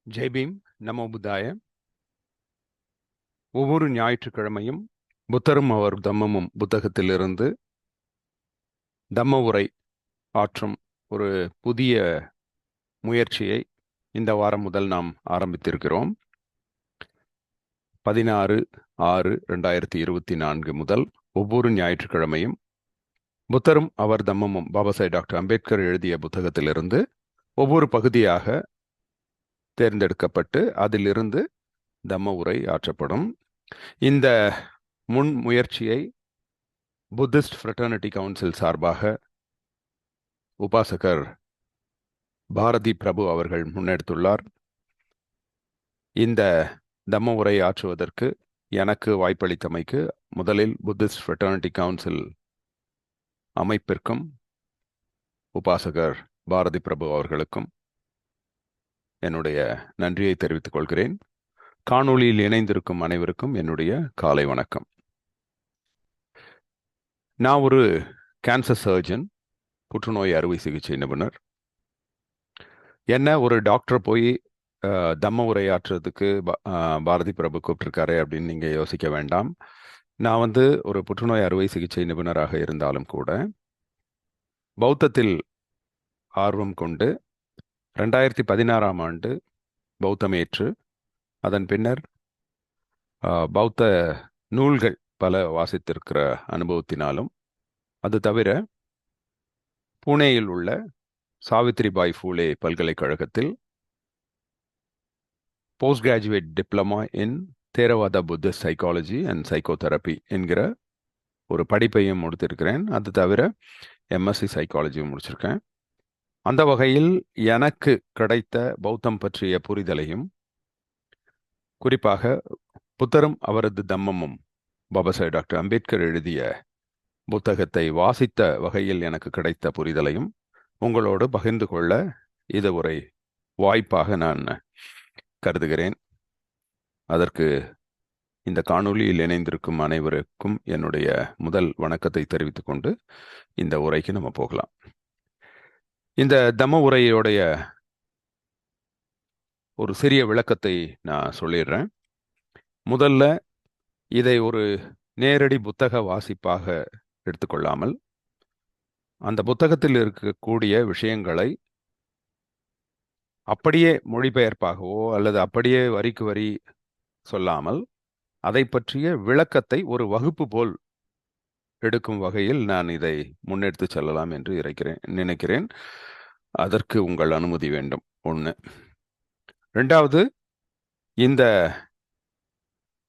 ஜெய்பீம், நமோ புத்தாய. ஒவ்வொரு ஞாயிற்றுக்கிழமையும் புத்தரும் அவர் தம்மமும் புத்தகத்திலிருந்து தம்ம உரை ஆற்றும் ஒரு புதிய முயற்சியை இந்த வாரம் முதல் நாம் ஆரம்பித்திருக்கிறோம். 16/6/2024 முதல் ஒவ்வொரு ஞாயிற்றுக்கிழமையும் புத்தரும் அவர் தம்மமும் பாபாசாஹேப் டாக்டர் அம்பேத்கர் எழுதிய புத்தகத்திலிருந்து ஒவ்வொரு பகுதியாக தேர்ந்தெடுக்கப்பட்டு அதிலிருந்து தம்ம உரை ஆற்றப்படும். இந்த முன் முயற்சியை புத்திஸ்ட் ஃப்ரெட்டர்னிட்டி கவுன்சில் சார்பாக உபாசகர் பாரதி பிரபு அவர்கள் முன்னெடுத்துள்ளார். இந்த தம்ம உரை ஆற்றுவதற்கு எனக்கு வாய்ப்பளித்தமைக்கு முதலில் புத்திஸ்ட் ஃப்ரெட்டர்னிட்டி கவுன்சில் அமைப்பிற்கும் உபாசகர் பாரதி பிரபு அவர்களுக்கும் என்னுடைய நன்றியை தெரிவித்துக் கொள்கிறேன். காணொளியில் இணைந்திருக்கும் அனைவருக்கும் என்னுடைய காலை வணக்கம். நான் ஒரு கேன்சர் சர்ஜன், புற்றுநோய் அறுவை சிகிச்சை நிபுணர். என்ன ஒரு டாக்டர் போய் தம்ம உரையாற்றுறதுக்கு பாரதி பிரபு கூப்பிட்டுருக்காரு அப்படின்னு நீங்கள் யோசிக்க வேண்டாம். நான் ஒரு புற்றுநோய் அறுவை சிகிச்சை நிபுணராக இருந்தாலும் கூட பௌத்தத்தில் ஆர்வம் கொண்டு 2016ஆம் ஆண்டு பௌத்தமேற்று அதன் பின்னர் பௌத்த நூல்கள் பல வாசித்திருக்கிற அனுபவத்தினாலும், அது தவிர புனேயில் உள்ள சாவித்ரிபாய் பூலே பல்கலைக்கழகத்தில் post graduate diploma in Theravada Buddhist psychology and psychotherapy என்கிற ஒரு படிப்பையும் முடித்திருக்கிறேன். அது தவிர எம்எஸ்சி சைக்காலஜியும் முடிச்சிருக்கேன். அந்த வகையில் எனக்கு கிடைத்த பௌத்தம் பற்றிய புரிதலையும், குறிப்பாக புத்தரும் அவரது தம்மமும் பாபாசாஹேப் டாக்டர் அம்பேத்கர் எழுதிய புத்தகத்தை வாசித்த வகையில் எனக்கு கிடைத்த புரிதலையும் உங்களோடு பகிர்ந்து கொள்ள இது ஒரு வாய்ப்பாக நான் கருதுகிறேன். அதற்கு இந்த காணொளியில் இணைந்திருக்கும் அனைவருக்கும் என்னுடைய முதல் வணக்கத்தை தெரிவித்துக் கொண்டு இந்த உரைக்கு நம்ம போகலாம். இந்த தம்ம உரையோடைய ஒரு சிறிய விளக்கத்தை நான் சொல்லிடுறேன். முதல்ல இதை ஒரு நேரடி புத்தக வாசிப்பாக எடுத்துக்கொள்ளாமல், அந்த புத்தகத்தில் இருக்கக்கூடிய விஷயங்களை அப்படியே மொழிபெயர்ப்பாகவோ அல்லது அப்படியே வரிக்கு வரி சொல்லாமல் அதை பற்றிய விளக்கத்தை ஒரு வகுப்பு போல் எடுக்கும் வகையில் நான் இதை முன்னெடுத்து செல்லலாம் என்று நினைக்கிறேன். அதற்கு உங்கள் அனுமதி வேண்டும். 1. 2வது, இந்த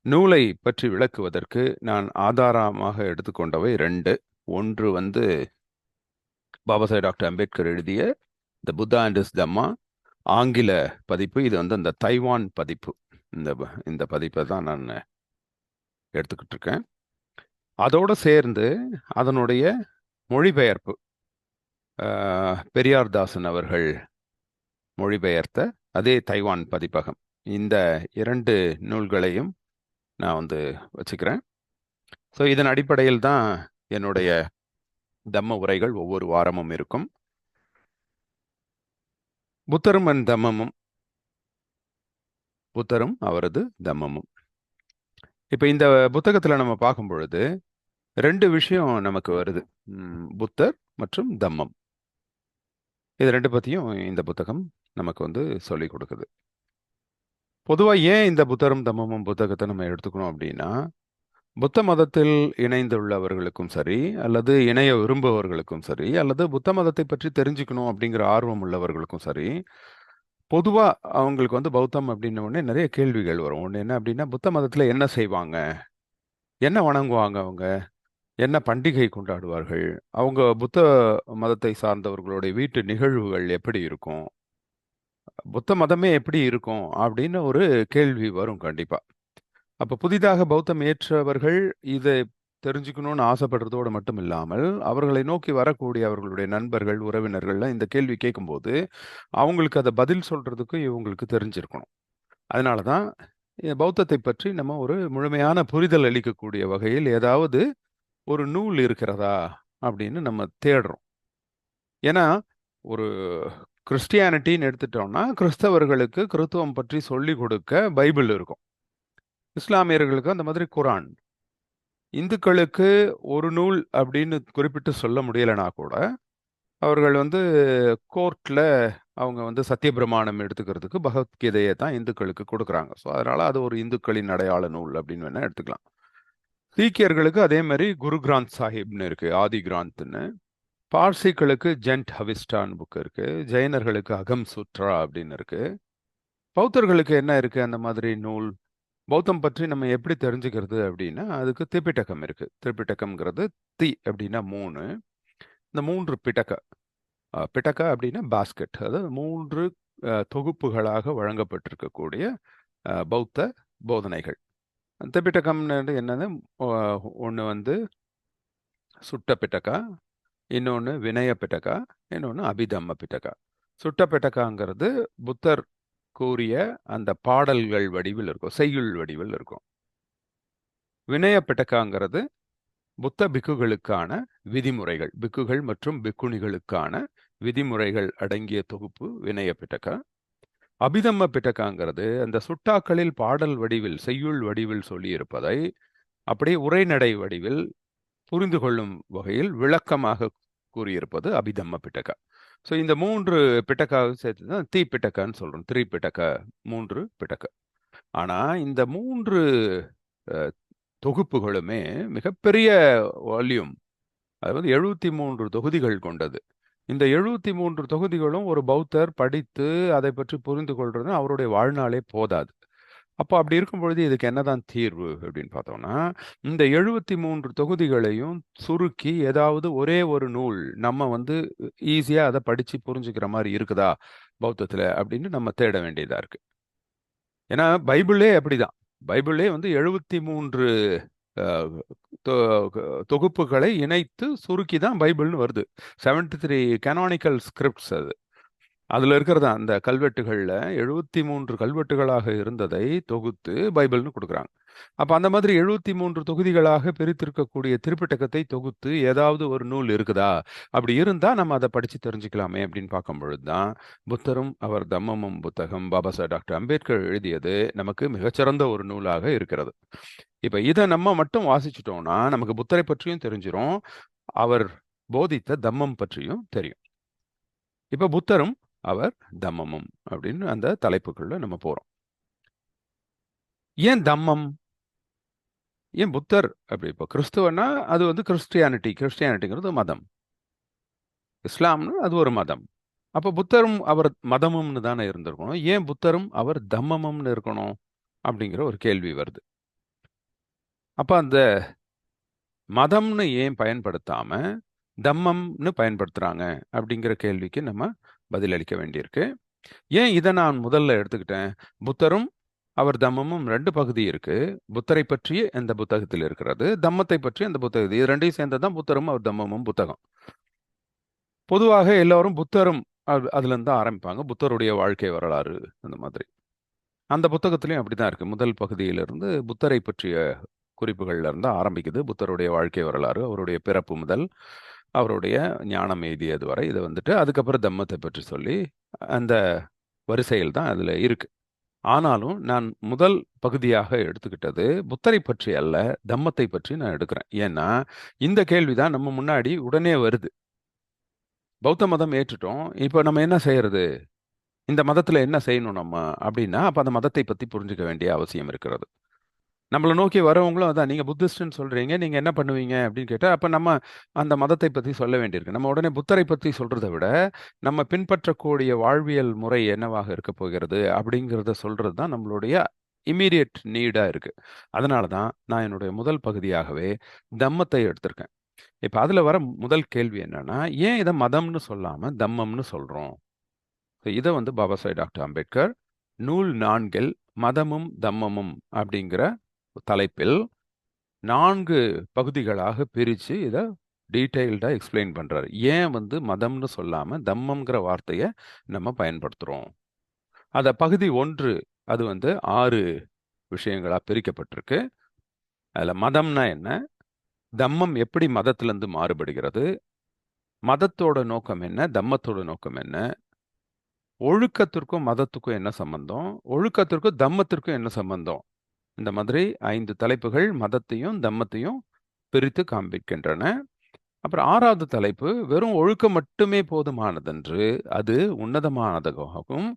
நூலை பற்றி விளக்குவதற்கு நான் ஆதாரமாக எடுத்துக்கொண்டவை 2. ஒன்று பாபாசாஹேப் டாக்டர் அம்பேத்கர் எழுதிய த புத்தா அண்ட் இஸ் தம்மா ஆங்கில பதிப்பு. இது அந்த தைவான் பதிப்பு. இந்த பதிப்பை தான் நான் எடுத்துக்கிட்டு இருக்கேன். அதோடு சேர்ந்து அதனுடைய மொழிபெயர்ப்பு பெரியார்தாசன் அவர்கள் மொழிபெயர்த்த அதே தைவான் பதிப்பகம். இந்த 2 நூல்களையும் நான் வச்சுக்கிறேன். ஸோ இதன் அடிப்படையில் தான் என்னுடைய தம்ம உரைகள் ஒவ்வொரு வாரமும் இருக்கும். புத்தரும் அண்ட் தம்மமும், புத்தரும் அவரது தம்மமும். இப்போ இந்த புத்தகத்தில் நம்ம பார்க்கும் பொழுது 2 விஷயம் நமக்கு வருது. புத்தர் மற்றும் தம்மம். இது 2 பற்றியும் இந்த புத்தகம் நமக்கு சொல்லிக் கொடுக்குது. பொதுவாக ஏன் இந்த புத்தரும் தம்மமும் புத்தகத்தை நம்ம எடுத்துக்கணும் அப்படின்னா, புத்த மதத்தில் இணைந்துள்ளவர்களுக்கும் சரி, அல்லது இணைய விரும்புபவர்களுக்கும் சரி, அல்லது புத்த மதத்தை பற்றி தெரிஞ்சுக்கணும் அப்படிங்கிற ஆர்வம் உள்ளவர்களுக்கும் சரி, பொதுவாக அவங்களுக்கு பௌத்தம் அப்படின்ன உடனே நிறைய கேள்விகள் வரும். ஒன்று என்ன அப்படின்னா, புத்த மதத்தில் என்ன செய்வாங்க, என்ன வணங்குவாங்க, அவங்க என்ன பண்டிகை கொண்டாடுவார்கள், அவங்க புத்த மதத்தை சார்ந்தவர்களுடைய வீட்டு நிகழ்வுகள் எப்படி இருக்கும், புத்த மதமே எப்படி இருக்கும் அப்படின்னு ஒரு கேள்வி வரும் கண்டிப்பா. அப்போ புதிதாக பௌத்தம் ஏற்றவர்கள் இதை தெரிஞ்சுக்கணும்னு ஆசைப்படுறதோடு மட்டும் இல்லாமல், அவர்களை நோக்கி வரக்கூடிய அவர்களுடைய நண்பர்கள், உறவினர்கள்லாம் இந்த கேள்வி கேட்கும்போது அவங்களுக்கு அதை பதில் சொல்றதுக்கு இவங்களுக்கு தெரிஞ்சிருக்கணும். அதனால தான் பௌத்தத்தை பற்றி நம்ம ஒரு முழுமையான புரிதல் அளிக்கக்கூடிய வகையில் ஏதாவது ஒரு நூல் இருக்கிறதா அப்படின்னு நம்ம தேடுறோம். ஏன்னா ஒரு கிறிஸ்டியானிட்டின்னு எடுத்துட்டோம்னா கிறிஸ்தவர்களுக்கு கிறிஸ்துவம் பற்றி சொல்லிக் கொடுக்க பைபிள் இருக்கும். இஸ்லாமியர்களுக்கு அந்த மாதிரி குரான். இந்துக்களுக்கு ஒரு நூல் அப்படின்னு குறிப்பிட்டு சொல்ல முடியலைனா கூட அவர்கள் வந்து கோர்ட்ல அவங்க வந்து சத்தியபிரமாணம் எடுத்துக்கிறதுக்கு பகவத்கீதையை தான் இந்துக்களுக்கு கொடுக்குறாங்க. ஸோ அதனால அது ஒரு இந்துக்களின் அடையாள நூல் அப்படின்னு வேணா எடுத்துக்கலாம். சீக்கியர்களுக்கு அதே மாதிரி குரு கிராந்த் சாஹிப்னு இருக்கு, ஆதி கிராந்த்னு. பார்சிகளுக்கு ஜென்ட் ஹவிஸ்டான் புக் இருக்கு. ஜெயினர்களுக்கு அகம் சுத்ரா அப்படின்னு இருக்கு. பௌத்தர்களுக்கு என்ன இருக்கு அந்த மாதிரி நூல்? பௌத்தம் பற்றி நம்ம எப்படி தெரிஞ்சுக்கிறது அப்படின்னா அதுக்கு திரிபிடகம் இருக்கு. திரிபிடகம்ங்கிறது தி அப்படின்னா 3. இந்த 3 பிடக, பிடக அப்படின்னா பாஸ்கெட், அதாவது 3 தொகுப்புகளாக வழங்கப்பட்டிருக்கக்கூடிய பௌத்த போதனைகள். திரிபிடகம்னு என்னது? ஒன்று வந்து சுட்ட பிட்டகா, இன்னொன்று வினய பிட்டகா, இன்னொன்று அபிதம்ம பிட்டகா. சுட்ட பிட்டகாங்கிறது புத்தர் கூறிய அந்த பாடல்கள் வடிவில் இருக்கும், செய்யுள் வடிவில் இருக்கும். வினய பிட்டகாங்கிறது புத்த பிக்குகளுக்கான விதிமுறைகள், பிக்குகள் மற்றும் பிக்குணிகளுக்கான விதிமுறைகள் அடங்கிய தொகுப்பு வினய பிட்டகா. அபிதம்ம பிட்டகாங்கிறது அந்த சுட்டாக்களில் பாடல் வடிவில், செய்யுள் வடிவில் சொல்லியிருப்பதை அப்படியே உரைநடை வடிவில் புரிந்து கொள்ளும் வகையில் விளக்கமாக கூறியிருப்பது அபிதம்ம பிட்டகா. ஸோ இந்த 3 பிட்டகாவை சேர்த்து தான் தீ பிட்டகான்னு சொல்றோம். பிட்டகா, 3 பிட்டகா. ஆனா இந்த 3 தொகுப்புகளுமே மிகப்பெரிய வால்யூம், அதாவது 73 தொகுதிகள் கொண்டது. இந்த 73 தொகுதிகளும் ஒரு பௌத்தர் படித்து அதை பற்றி புரிந்து கொள்றது அவருடைய வாழ்நாளே போதாது. அப்போ அப்படி இருக்கும் பொழுது இதுக்கு என்னதான் தீர்வு அப்படின்னு பார்த்தோம்னா, இந்த 73 தொகுதிகளையும் சுருக்கி ஏதாவது ஒரே ஒரு நூல் நம்ம வந்து ஈஸியா அதை படிச்சு புரிஞ்சுக்கிற மாதிரி இருக்குதா பௌத்தத்துல அப்படின்னு நம்ம தேட வேண்டியதா இருக்கு. ஏன்னா பைபிளே அப்படிதான். பைபிளே வந்து 73 தொகுப்புகளை இணைத்து சுருக்கி தான் பைபிள்னு வருது. 73 கேனானிக்கல் ஸ்கிரிப்ட்ஸ் அது. அதுல இருக்கிறது அந்த கல்வெட்டுகள்ல 73 கல்வெட்டுகளாக இருந்ததை தொகுத்து பைபிள்னு கொடுக்குறாங்க. அப்ப அந்த மாதிரி 73 தொகுதிகளாக பிரித்திருக்கக்கூடிய திரிபிடகத்தை தொகுத்து ஏதாவது ஒரு நூல் இருக்குதா? அப்படி இருந்தா நம்ம அதை படிச்சு தெரிஞ்சுக்கலாமே அப்படின்னு பார்க்கும் பொழுதுதான் புத்தரும் அவர் தம்மமும் புத்தகம் பாபா சாஹேப் டாக்டர் அம்பேத்கர் எழுதியது நமக்கு மிகச்சிறந்த ஒரு நூலாக இருக்கிறது. இப்ப இதை நம்ம மட்டும் வாசிச்சுட்டோம்னா நமக்கு புத்தரை பற்றியும் தெரிஞ்சிரும், அவர் போதித்த தம்மம் பற்றியும் தெரியும். இப்ப புத்தரும் அவர் தம்மமும் அப்படின்னு அந்த தலைப்புக்குள்ள நம்ம போறோம். ஏன் தம்மம், ஏன் புத்தர்? அப்படி இப்போ கிறிஸ்துவனா அது வந்து கிறிஸ்டியானிட்டிங்கிறது மதம், இஸ்லாம்னு அது ஒரு மதம். அப்போ புத்தரும் அவர் மதமும்னு தானே இருந்திருக்கணும். ஏன் புத்தரும் அவர் தம்மமும்னு இருக்கணும் அப்படிங்கிற ஒரு கேள்வி வருது. அப்ப அந்த மதம்னு ஏன் பயன்படுத்தாம தம்மம்னு பயன்படுத்துறாங்க அப்படிங்கிற கேள்விக்கு நம்ம பதிலளிக்க வேண்டியிருக்கு. ஏன் இதை நான் முதல்ல எடுத்துக்கிட்டேன்? புத்தரும் அவர் தம்மமும் 2 பகுதி இருக்கு. புத்தரை பற்றி இந்த புத்தகத்தில் இருக்கிறது, தம்மத்தை பற்றி அந்த புத்தகத்தில், இது ரெண்டையும் சேர்ந்ததான் புத்தரும் அவர் தம்மமும் புத்தகம். பொதுவாக எல்லாரும் புத்தரும் அதுல இருந்து தான் ஆரம்பிப்பாங்க, புத்தருடைய வாழ்க்கை வரலாறு அந்த மாதிரி. அந்த புத்தகத்திலையும் அப்படிதான் இருக்கு. முதல் பகுதியிலிருந்து புத்தரை பற்றிய குறிப்புகள்ல இருந்து ஆரம்பிக்குது. புத்தருடைய வாழ்க்கை வரலாறு, அவருடைய பிறப்பு முதல் அவருடைய ஞானம் எய்தியது வரை இதை வந்துட்டு அதுக்கப்புறம் தம்மத்தை பற்றி சொல்லி அந்த வரிசையில் தான் அதுல இருக்கு. ஆனாலும் நான் முதல் பகுதியாக எடுத்துக்கிட்டது புத்தரை பற்றி அல்ல, தம்மத்தை பற்றி நான் எடுக்கிறேன். ஏன்னா இந்த கேள்விதான் நம்ம முன்னாடி உடனே வருது. பௌத்த மதம் ஏற்றுட்டோம், இப்போ நம்ம என்ன செய்யறது? இந்த மதத்துல என்ன செய்யணும் நம்ம அப்படின்னா, அப்ப அந்த மதத்தை பத்தி புரிஞ்சுக்க வேண்டிய அவசியம் இருக்கிறது. நம்மளை நோக்கி வரவங்களும் அதான், நீங்க புத்திஸ்ட்னு சொல்றீங்க, நீங்க என்ன பண்ணுவீங்க அப்படின்னு கேட்டா அப்ப நம்ம அந்த மதத்தை பத்தி சொல்ல வேண்டியிருக்கு. நம்ம உடனே புத்தரை பத்தி சொல்றதை விட நம்ம பின்பற்றக்கூடிய வாழ்வியல் முறை என்னவாக இருக்க போகிறது அப்படிங்கிறத சொல்றது தான் நம்மளுடைய இம்மீடியட் நீடா இருக்கு. அதனால தான் நான் என்னுடைய முதல் பகுதியாகவே தம்மத்தை எடுத்திருக்கேன். இப்ப அதுல வர முதல் கேள்வி என்னன்னா, ஏன் இதை மதம்னு சொல்லாம தம்மம்னு சொல்றோம்? இதை வந்து பாபா சாஹேப் டாக்டர் அம்பேத்கர் நூல் 4 மதமும் தம்மமும் அப்படிங்கிற தலைப்பில் 4 பகுதிகளாக பிரிச்சு இதை டீட்டெயில்டா எக்ஸ்பிளைன் பண்றாரு. ஏன் வந்து மதம்னு சொல்லாம தம்மம்ங்கிற வார்த்தையை நம்ம பயன்படுத்துறோம்? அத பகுதி 1 அது வந்து 6 விஷயங்களா பிரிக்கப்பட்டிருக்கு. அதுல மதம்னா என்ன, தம்மம் எப்படி மதத்திலிருந்து மாறுபடுகிறது, மதத்தோட நோக்கம் என்ன, தம்மத்தோட நோக்கம் என்ன, ஒழுக்கத்திற்கும் மதத்துக்கும் என்ன சம்பந்தம், ஒழுக்கத்திற்கும் தம்மத்திற்கும் என்ன சம்பந்தம், இந்த மாதிரி 5 தலைப்புகள் மதத்தையும் தம்மத்தையும் பிரித்து காண்பிக்கின்றன. அப்புறம் 6வது தலைப்பு, வெறும் ஒழுக்கம் மட்டுமே போதுமானதன்று, அது உன்னதமானதாகவும்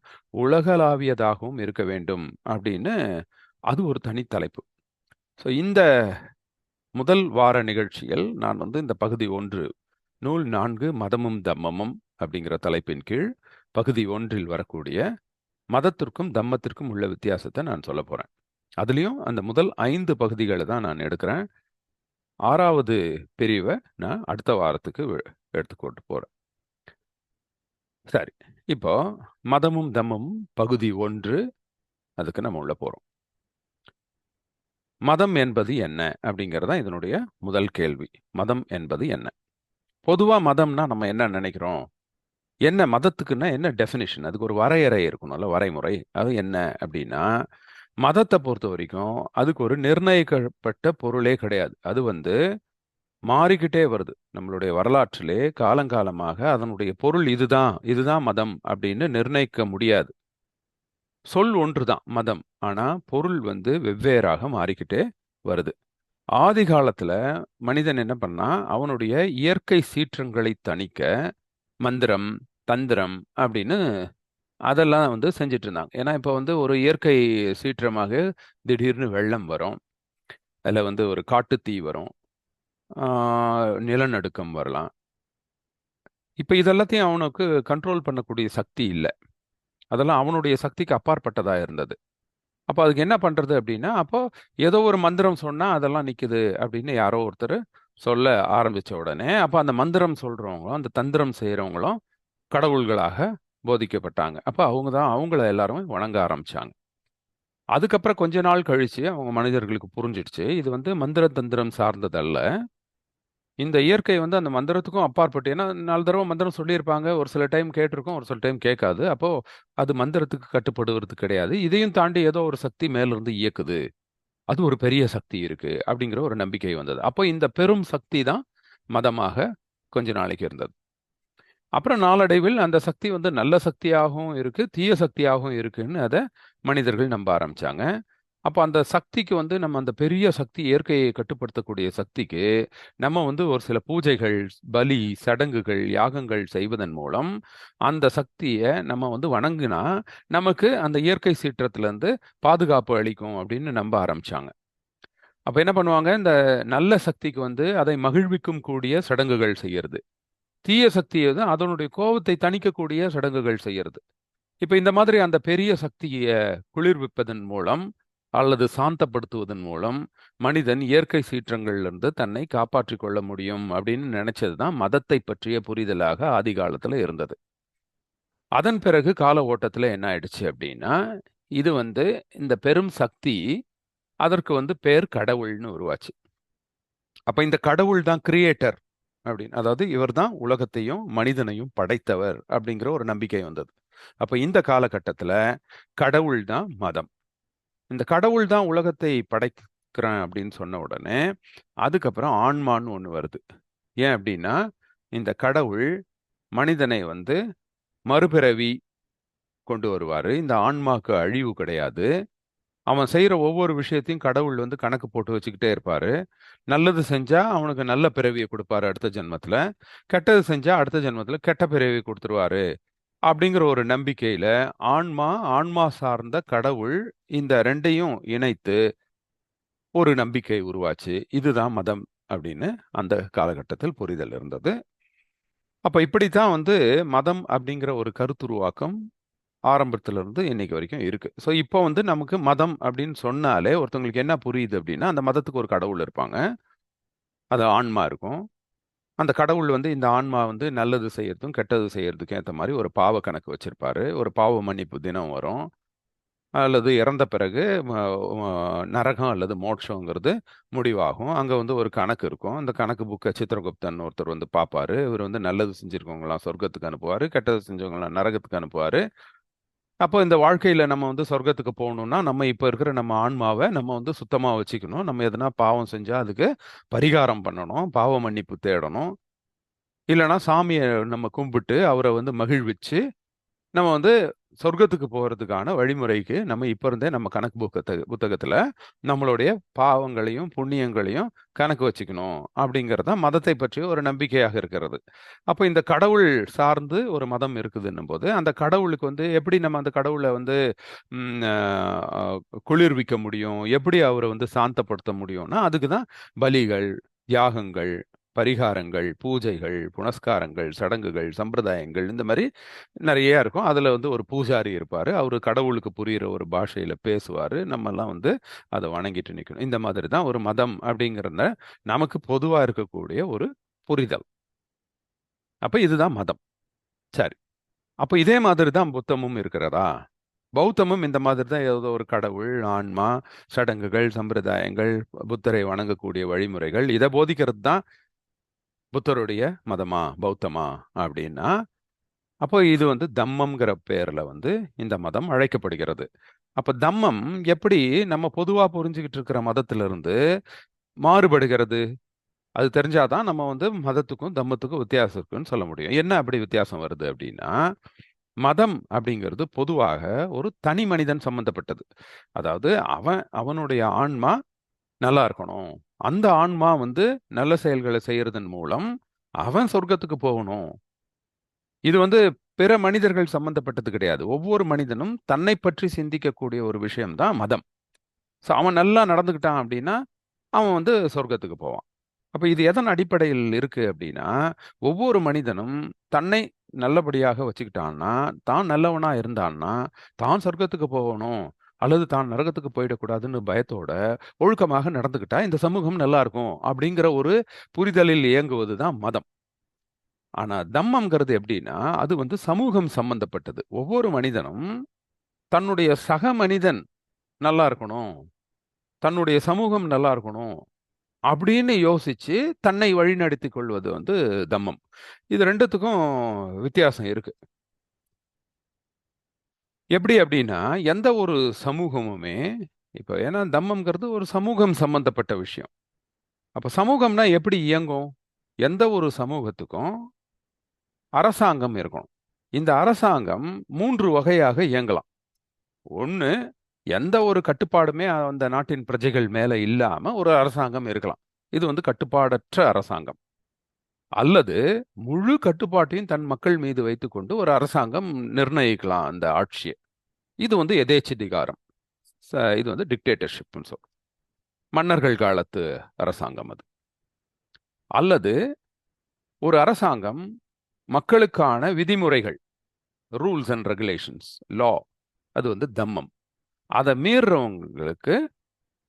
உலகளாவியதாகவும் இருக்க வேண்டும் அப்படின்னு அது ஒரு தனி தலைப்பு. ஸோ இந்த முதல் வார நிகழ்ச்சியில் நான் இந்த பகுதி 1 நூல் 4 மதமும் தம்மமும் அப்படிங்கிற தலைப்பின் கீழ் பகுதி 1ல் வரக்கூடிய மதத்திற்கும் தம்மத்திற்கும் உள்ள வித்தியாசத்தை நான் சொல்ல போறேன். அதுலயும் அந்த முதல் 5 பகுதிகளை தான் நான் எடுக்கிறேன். 6வது பிரிவை நான் அடுத்த வாரத்துக்கு எடுத்துக்கொண்டு போறேன். சரி, இப்போ மதமும் தம்மமும் பகுதி 1, அதுக்கு நம்ம உள்ள போறோம். மதம் என்பது என்ன அப்படிங்கிறது தான் இதனுடைய முதல் கேள்வி. மதம் என்பது என்ன? பொதுவா மதம்னா நம்ம என்ன நினைக்கிறோம்? என்ன மதத்துக்குன்னா என்ன டெஃபினிஷன்? அதுக்கு ஒரு வரையறை இருக்கணும்ல, வரைமுறை. அது என்ன அப்படின்னா, மதத்தை பொறுத்த வரைக்கும் அதுக்கு ஒரு நிர்ணயிக்கப்பட்ட பொருளே கிடையாது. அது மாறிக்கிட்டே வருது. நம்மளுடைய வரலாற்றிலே காலங்காலமாக அதனுடைய பொருள் இதுதான், இதுதான் மதம் அப்படின்னு நிர்ணயிக்க முடியாது. சொல் ஒன்றுதான் மதம். ஆனா பொருள் வெவ்வேறாக மாறிக்கிட்டே வருது. ஆதி காலத்துல மனிதன் என்ன பண்ணா, அவனுடைய இயற்கை சீற்றங்களை தணிக்க மந்திரம், தந்திரம் அப்படின்னு அதெல்லாம் செஞ்சுட்டு இருந்தாங்க. ஏன்னா இப்ப ஒரு இயற்கை சீற்றமாக திடீர்னு வெள்ளம் வரும், அதுல ஒரு காட்டுத்தீ வரும், நிலநடுக்கம் வரலாம். இப்ப இதெல்லாத்தையும் அவனுக்கு கண்ட்ரோல் பண்ணக்கூடிய சக்தி இல்லை. அதெல்லாம் அவனுடைய சக்திக்கு அப்பாற்பட்டதா இருந்தது. அப்போ அதுக்கு என்ன பண்றது அப்படின்னா, அப்போ ஏதோ ஒரு மந்திரம் சொன்னா அதெல்லாம் நிக்குது அப்படின்னு யாரோ ஒருத்தர் சொல்ல ஆரம்பிச்ச உடனே, அப்போ அந்த மந்திரம் சொல்றவங்களும் அந்த தந்திரம் செய்யறவங்களும் கடவுள்களாக போதிக்கப்பட்டாங்க. அப்போ அவங்க தான் அவங்கள எல்லாருமே வணங்க ஆரம்பிச்சாங்க. அதுக்கப்புறம் கொஞ்ச நாள் கழிச்சு அவங்க மனிதர்களுக்கு புரிஞ்சிடுச்சு, இது மந்திர தந்திரம் சார்ந்ததல்ல, இந்த இயற்கை அந்த மந்திரத்துக்கும் அப்பாற்பட்டு. ஏன்னா 4 தடவை மந்திரம் சொல்லியிருப்பாங்க, ஒரு சில டைம் கேட்டிருக்கும், ஒரு சில டைம் கேட்காது. அப்போ அது மந்திரத்துக்கு கட்டுப்படுவது கிடையாது. இதையும் தாண்டி ஏதோ ஒரு சக்தி மேலிருந்து இயக்குது, அது ஒரு பெரிய சக்தி இருக்கு அப்படிங்கிற ஒரு நம்பிக்கை வந்தது. அப்போ இந்த பெரும் சக்தி தான் மதமாக கொஞ்ச நாளைக்கு இருந்தது. அப்புறம் நாளடைவில் அந்த சக்தி நல்ல சக்தியாகவும் இருக்கு, தீய சக்தியாகவும் இருக்குன்னு அதை மனிதர்கள் நம்ப ஆரம்பிச்சாங்க. அப்போ அந்த சக்திக்கு நம்ம அந்த பெரிய சக்தி, இயற்கையை கட்டுப்படுத்தக்கூடிய சக்திக்கு நம்ம ஒரு சில பூஜைகள், பலி, சடங்குகள், யாகங்கள் செய்வதன் மூலம் அந்த சக்தியை நம்ம வணங்கினா நமக்கு அந்த இயற்கை சீற்றத்திலிருந்து பாதுகாப்பு அளிக்கும் அப்படின்னு நம்ப ஆரம்பிச்சாங்க. அப்ப என்ன பண்ணுவாங்க, இந்த நல்ல சக்திக்கு அதை மகிழ்விக்கும் கூடிய சடங்குகள் செய்யறது, தீய சக்தியை அதனுடைய கோபத்தை தணிக்கக்கூடிய சடங்குகள் செய்யறது. இப்ப இந்த மாதிரி அந்த பெரிய சக்தியை குளிர்விப்பதன் மூலம் அல்லது சாந்தப்படுத்துவதன் மூலம் மனிதன் இயற்கை சீற்றங்கள்ல தன்னை காப்பாற்றிக் கொள்ள முடியும் அப்படின்னு நினைச்சதுதான் மதத்தை பற்றிய புரிதலாக ஆதி காலத்துல இருந்தது. அதன் பிறகு கால ஓட்டத்துல என்ன ஆயிடுச்சு அப்படின்னா, இது இந்த பெரும் சக்தி, அதற்கு பேர் கடவுள்னு உருவாச்சு. அப்ப இந்த கடவுள் தான் கிரியேட்டர் அப்படின்னு, அதாவது இவர் தான் உலகத்தையும் மனிதனையும் படைத்தவர் அப்படிங்கிற ஒரு நம்பிக்கை வந்தது. அப்ப இந்த காலகட்டத்துல கடவுள் தான் மதம். இந்த கடவுள் தான் உலகத்தை படைக்கிறேன் அப்படின்னு சொன்ன உடனே அதுக்கப்புறம் ஆன்மான்னு ஒண்ணு வருது. ஏன் அப்படின்னா, இந்த கடவுள் மனிதனை மறுபிறவி கொண்டு வருவாரு. இந்த ஆன்மாக்கு அழிவு கிடையாது. அவன் செய்யற ஒவ்வொரு விஷயத்தையும் கடவுள் கணக்கு போட்டு வச்சுக்கிட்டே இருப்பாரு. நல்லது செஞ்சா அவனுக்கு நல்ல பிறவியை கொடுப்பாரு அடுத்த ஜென்மத்துல, கெட்டது செஞ்சா அடுத்த ஜென்மத்துல கெட்ட பிறவியை கொடுத்துருவாரு அப்படிங்கிற ஒரு நம்பிக்கையில ஆன்மா, ஆன்மா சார்ந்த கடவுள், இந்த ரெண்டையும் இணைத்து ஒரு நம்பிக்கை உருவாச்சு. இதுதான் மதம் அப்படின்னு அந்த காலகட்டத்தில் புரிதல் இருந்தது. அப்ப இப்படித்தான் மதம் அப்படிங்கிற ஒரு கருத்துருவாக்கம் ஆரம்பத்துல இருந்து இன்னைக்கு வரைக்கும் இருக்கு. ஸோ இப்போ நமக்கு மதம் அப்படின்னு சொன்னாலே ஒருத்தவங்களுக்கு என்ன புரியுது அப்படின்னா, அந்த மதத்துக்கு ஒரு கடவுள் இருப்பாங்க, அது ஆன்மா இருக்கும். அந்த கடவுள் இந்த ஆன்மா நல்லது செய்யறதும் கெட்டது செய்யறதுக்கும் ஏற்ற மாதிரி ஒரு பாவ கணக்கு வச்சிருப்பாரு. ஒரு பாவ மன்னிப்பு தினம் வரும், அல்லது இறந்த பிறகு நரகம் அல்லது மோட்சங்கிறது முடிவாகும். அங்க ஒரு கணக்கு இருக்கும். அந்த கணக்கு புக்கை சித்திரகுப்தன் ஒருத்தர் பார்ப்பாரு. இவர் நல்லது செஞ்சிருக்கவங்களாம் சொர்க்கத்துக்கு அனுப்புவாரு, கெட்டது செஞ்சவங்களாம் நரகத்துக்கு அனுப்புவாரு. அப்போ இந்த வாழ்க்கையில நம்ம சொர்க்கத்துக்கு போகணும்னா நம்ம இப்ப இருக்கிற நம்ம ஆன்மாவை நம்ம சுத்தமா வச்சுக்கணும். நம்ம எதனா பாவம் செஞ்சா அதுக்கு பரிகாரம் பண்ணணும், பாவ மன்னிப்பு தேடணும். இல்லைன்னா சாமியை நம்ம கும்பிட்டு அவரை மகிழ்விச்சு நம்ம வந்து சொர்க்கத்துக்கு போறதுக்கான வழிமுறைக்கு நம்ம இப்ப இருந்தே நம்ம கணக்கு புத்தகத்துல நம்மளுடைய பாவங்களையும் புண்ணியங்களையும் கணக்கு வச்சுக்கணும் அப்படிங்கிறது தான் மதத்தை பற்றிய ஒரு நம்பிக்கையாக இருக்கிறது. அப்போ இந்த கடவுள் சார்ந்து ஒரு மதம் இருக்குதுன்னும் போது அந்த கடவுளுக்கு வந்து எப்படி நம்ம அந்த கடவுளை வந்து ம், ஆஹ், குளிர்விக்க முடியும், எப்படி அவரை வந்து சாந்தப்படுத்த முடியும்னா அதுக்கு தான் பலிகள், தியாகங்கள், பரிகாரங்கள், பூஜைகள், புனஸ்காரங்கள், சடங்குகள், சம்பிரதாயங்கள் இந்த மாதிரி நிறைய இருக்கும். அதுல வந்து ஒரு பூஜாரி இருப்பாரு. அவரு கடவுளுக்கு புரியிற ஒரு பாஷையில பேசுவாரு. நம்ம எல்லாம் வந்து அதை வணங்கிட்டு நிக்கணும். இந்த மாதிரி தான் ஒரு மதம் அப்படிங்கிறத நமக்கு பொதுவா இருக்கக்கூடிய ஒரு புரிதல். அப்ப இதுதான் மதம். சரி. அப்ப இதே மாதிரி தான் புத்தமும் இருக்கிறதா? பௌத்தமும் இந்த மாதிரி தான் ஏதோ ஒரு கடவுள், ஆன்மா, சடங்குகள், சம்பிரதாயங்கள், புத்தரை வணங்கக்கூடிய வழிமுறைகள் இதை போதிக்கிறது தான் புத்தருடைய மதமா, பௌத்தமா அப்படின்னா அப்போ இது வந்து தம்மம்ங்கிற பேர்ல வந்து இந்த மதம் அழைக்கப்படுகிறது. அப்ப தம்மம் எப்படி நம்ம பொதுவா புரிஞ்சுக்கிட்டு இருக்கிற மதத்திலிருந்து மாறுபடுகிறது? அது தெரிஞ்சாதான் நம்ம வந்து மதத்துக்கும் தம்மத்துக்கும் வித்தியாசம் இருக்குன்னு சொல்ல முடியும். என்ன அப்படி வித்தியாசம் வருது அப்படின்னா, மதம் அப்படிங்கிறது பொதுவாக ஒரு தனி மனிதன் சம்பந்தப்பட்டது. அதாவது அவனுடைய ஆன்மா நல்லா இருக்கணும். அந்த ஆன்மா வந்து நல்ல செயல்களை செய்யறதன் மூலம் அவன் சொர்க்கத்துக்கு போகணும். இது வந்து பிற மனிதர்கள் சம்பந்தப்பட்டது கிடையாது. ஒவ்வொரு மனிதனும் தன்னை பற்றி சிந்திக்கக்கூடிய ஒரு விஷயம் தான் மதம். ஸோ அவன் நல்லா நடந்துக்கிட்டான் அப்படின்னா, அவன் வந்து சொர்க்கத்துக்கு போவான். அப்ப இது எதன் அடிப்படையில் இருக்கு அப்படின்னா, ஒவ்வொரு மனிதனும் தன்னை நல்லபடியாக வச்சுக்கிட்டான்னா, தான் நல்லவனா இருந்தான்னா, தான் சொர்க்கத்துக்கு போகணும் அல்லது தான் நரகத்துக்கு போயிடக்கூடாதுன்னு பயத்தோட ஒழுக்கமாக நடந்துக்கிட்டா இந்த சமூகம் நல்லா இருக்கும் அப்படிங்கிற ஒரு புரிதலில் இயங்குவது தான் மதம். ஆனா தம்மம்ங்கிறது எப்படின்னா, அது வந்து சமூகம் சம்பந்தப்பட்டது. ஒவ்வொரு மனிதனும் தன்னுடைய சக மனிதன் நல்லா இருக்கணும், தன்னுடைய சமூகம் நல்லா இருக்கணும் அப்படின்னு யோசிச்சு தன்னை வழிநடத்திக் கொள்வது வந்து தம்மம். இது 2த்துக்கும் வித்தியாசம் இருக்கு. எப்படி அப்படின்னா, எந்த ஒரு சமூகமுமே இப்ப ஏன்னா தம்மம்ங்கிறது ஒரு சமூகம் சம்பந்தப்பட்ட விஷயம். அப்ப சமூகம்னா எப்படி இயங்கும்? எந்த ஒரு சமூகத்துக்கும் அரசாங்கம் இருக்கணும். இந்த அரசாங்கம் 3 வகையாக இயங்கலாம். ஒண்ணு, எந்த ஒரு கட்டுப்பாடுமே அந்த நாட்டின் பிரஜைகள் மேல இல்லாம ஒரு அரசாங்கம் இருக்கலாம். இது வந்து கட்டுப்பாடற்ற அரசாங்கம். அல்லது முழு கட்டுப்பாட்டையும் தன் மக்கள் மீது வைத்துக்கொண்டு ஒரு அரசாங்கம் நிர்ணயிக்கலாம் அந்த ஆட்சியை. இது வந்து எதேச்சதிகாரம். இது வந்து டிக்டேட்டர்ஷிப்னு சொல்றோம். மன்னர்கள் காலத்து அரசாங்கம் அது. அல்லது ஒரு அரசாங்கம் மக்களுக்கான விதிமுறைகள், ரூல்ஸ் அண்ட் ரெகுலேஷன்ஸ், லா, அது வந்து தம்மம். அதை மீறுறவங்களுக்கு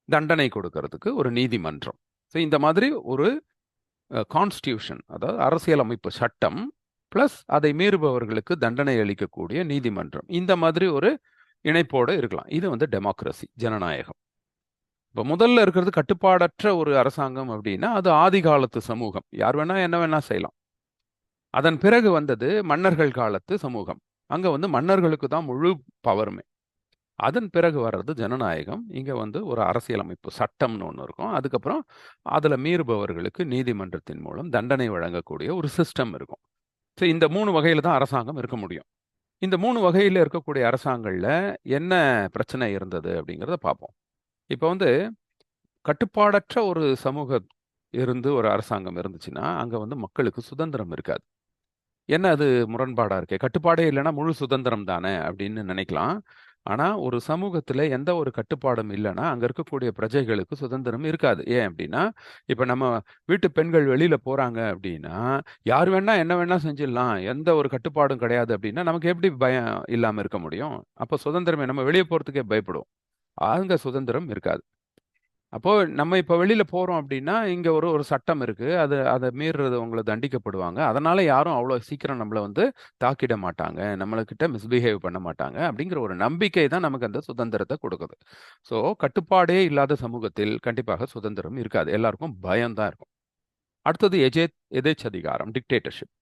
தண்டனை கொடுக்கறதுக்கு ஒரு நீதிமன்றம். ஸோ இந்த மாதிரி ஒரு கான்ஸ்டியூஷன், அதாவது அரசியலமைப்பு சட்டம் பிளஸ் அதை மீறுபவர்களுக்கு தண்டனை அளிக்கக்கூடிய நீதிமன்றம், இந்த மாதிரி ஒரு இணைப்போடு இருக்கலாம். இது வந்து டெமோக்ரஸி, ஜனநாயகம். இப்போ முதல்ல இருக்கிறது கட்டுப்பாடற்ற ஒரு அரசாங்கம் அப்படின்னா அது ஆதி காலத்து சமூகம், யார் வேணா என்ன வேணா செய்யலாம். அதன் பிறகு வந்தது மன்னர்கள் காலத்து சமூகம். அங்க வந்து மன்னர்களுக்கு தான் முழு பவருமே. அதன் பிறகு வர்றது ஜனநாயகம். இங்க வந்து ஒரு அரசியலமைப்பு சட்டம்னு ஒன்று இருக்கும். அதுக்கப்புறம் அதுல மீறுபவர்களுக்கு நீதிமன்றத்தின் மூலம் தண்டனை வழங்கக்கூடிய ஒரு சிஸ்டம் இருக்கும். ஸோ இந்த 3 வகையில தான் அரசாங்கம் இருக்க முடியும். இந்த 3 வகையில இருக்கக்கூடிய அரசாங்கங்கள்ல என்ன பிரச்சனை இருந்தது அப்படிங்கிறத பார்ப்போம். இப்போ வந்து கட்டுப்பாடற்ற ஒரு சமூகம் இருந்து ஒரு அரசாங்கம் இருந்துச்சுன்னா, அங்க வந்து மக்களுக்கு சுதந்திரம் இருக்காது. என்ன அது முரண்பாடா இருக்கே! கட்டுப்பாடே இல்லன்னா முழு சுதந்திரம் தானே! அப்படின்னு நினைக்கலாம். ஆனா, ஒரு சமூகத்தில எந்த ஒரு கட்டுப்பாடும் இல்லன்னா, அங்க இருக்கக்கூடிய பிரஜைகளுக்கு சுதந்திரம் இருக்காது. ஏன் அப்படின்னா, இப்ப நம்ம வீட்டு பெண்கள் வெளியில போறாங்க அப்படின்னா, யார் வேணா என்ன வேணா செஞ்சிடலாம். எந்த ஒரு கட்டுப்பாடும் கிடையாது அப்படின்னா, நமக்கு எப்படி பயம் இல்லாம இருக்க முடியும்? அப்ப சுதந்திரமே நம்ம வெளிய போறதுக்கே பயப்படுவோம். அங்க சுதந்திரம் இருக்காது. அப்போ நம்ம இப்ப வெளியில போறோம் அப்படின்னா, இங்க ஒரு ஒரு சட்டம் இருக்கு. அத மீறுறவங்கள தண்டிக்கப்படுவாங்க. அதனால யாரும் அவ்வளோ சீக்கிரம் நம்மள வந்து தாக்கிட மாட்டாங்க. நம்மளுகிட்ட மிஸ்பிஹேவ் பண்ண மாட்டாங்க. அப்படிங்கிற ஒரு நம்பிக்கை தான் நமக்கு அந்த சுதந்திரத்த குடுக்குது. ஸோ கட்டுப்பாடே இல்லாத சமூகத்தில் கண்டிப்பாக சுதந்திரம் இருக்காது. எல்லாருக்கும் பயம் தான் இருக்கும். அடுத்தது எதேச்சதிகாரம், டிக்டேட்டர்ஷிப்.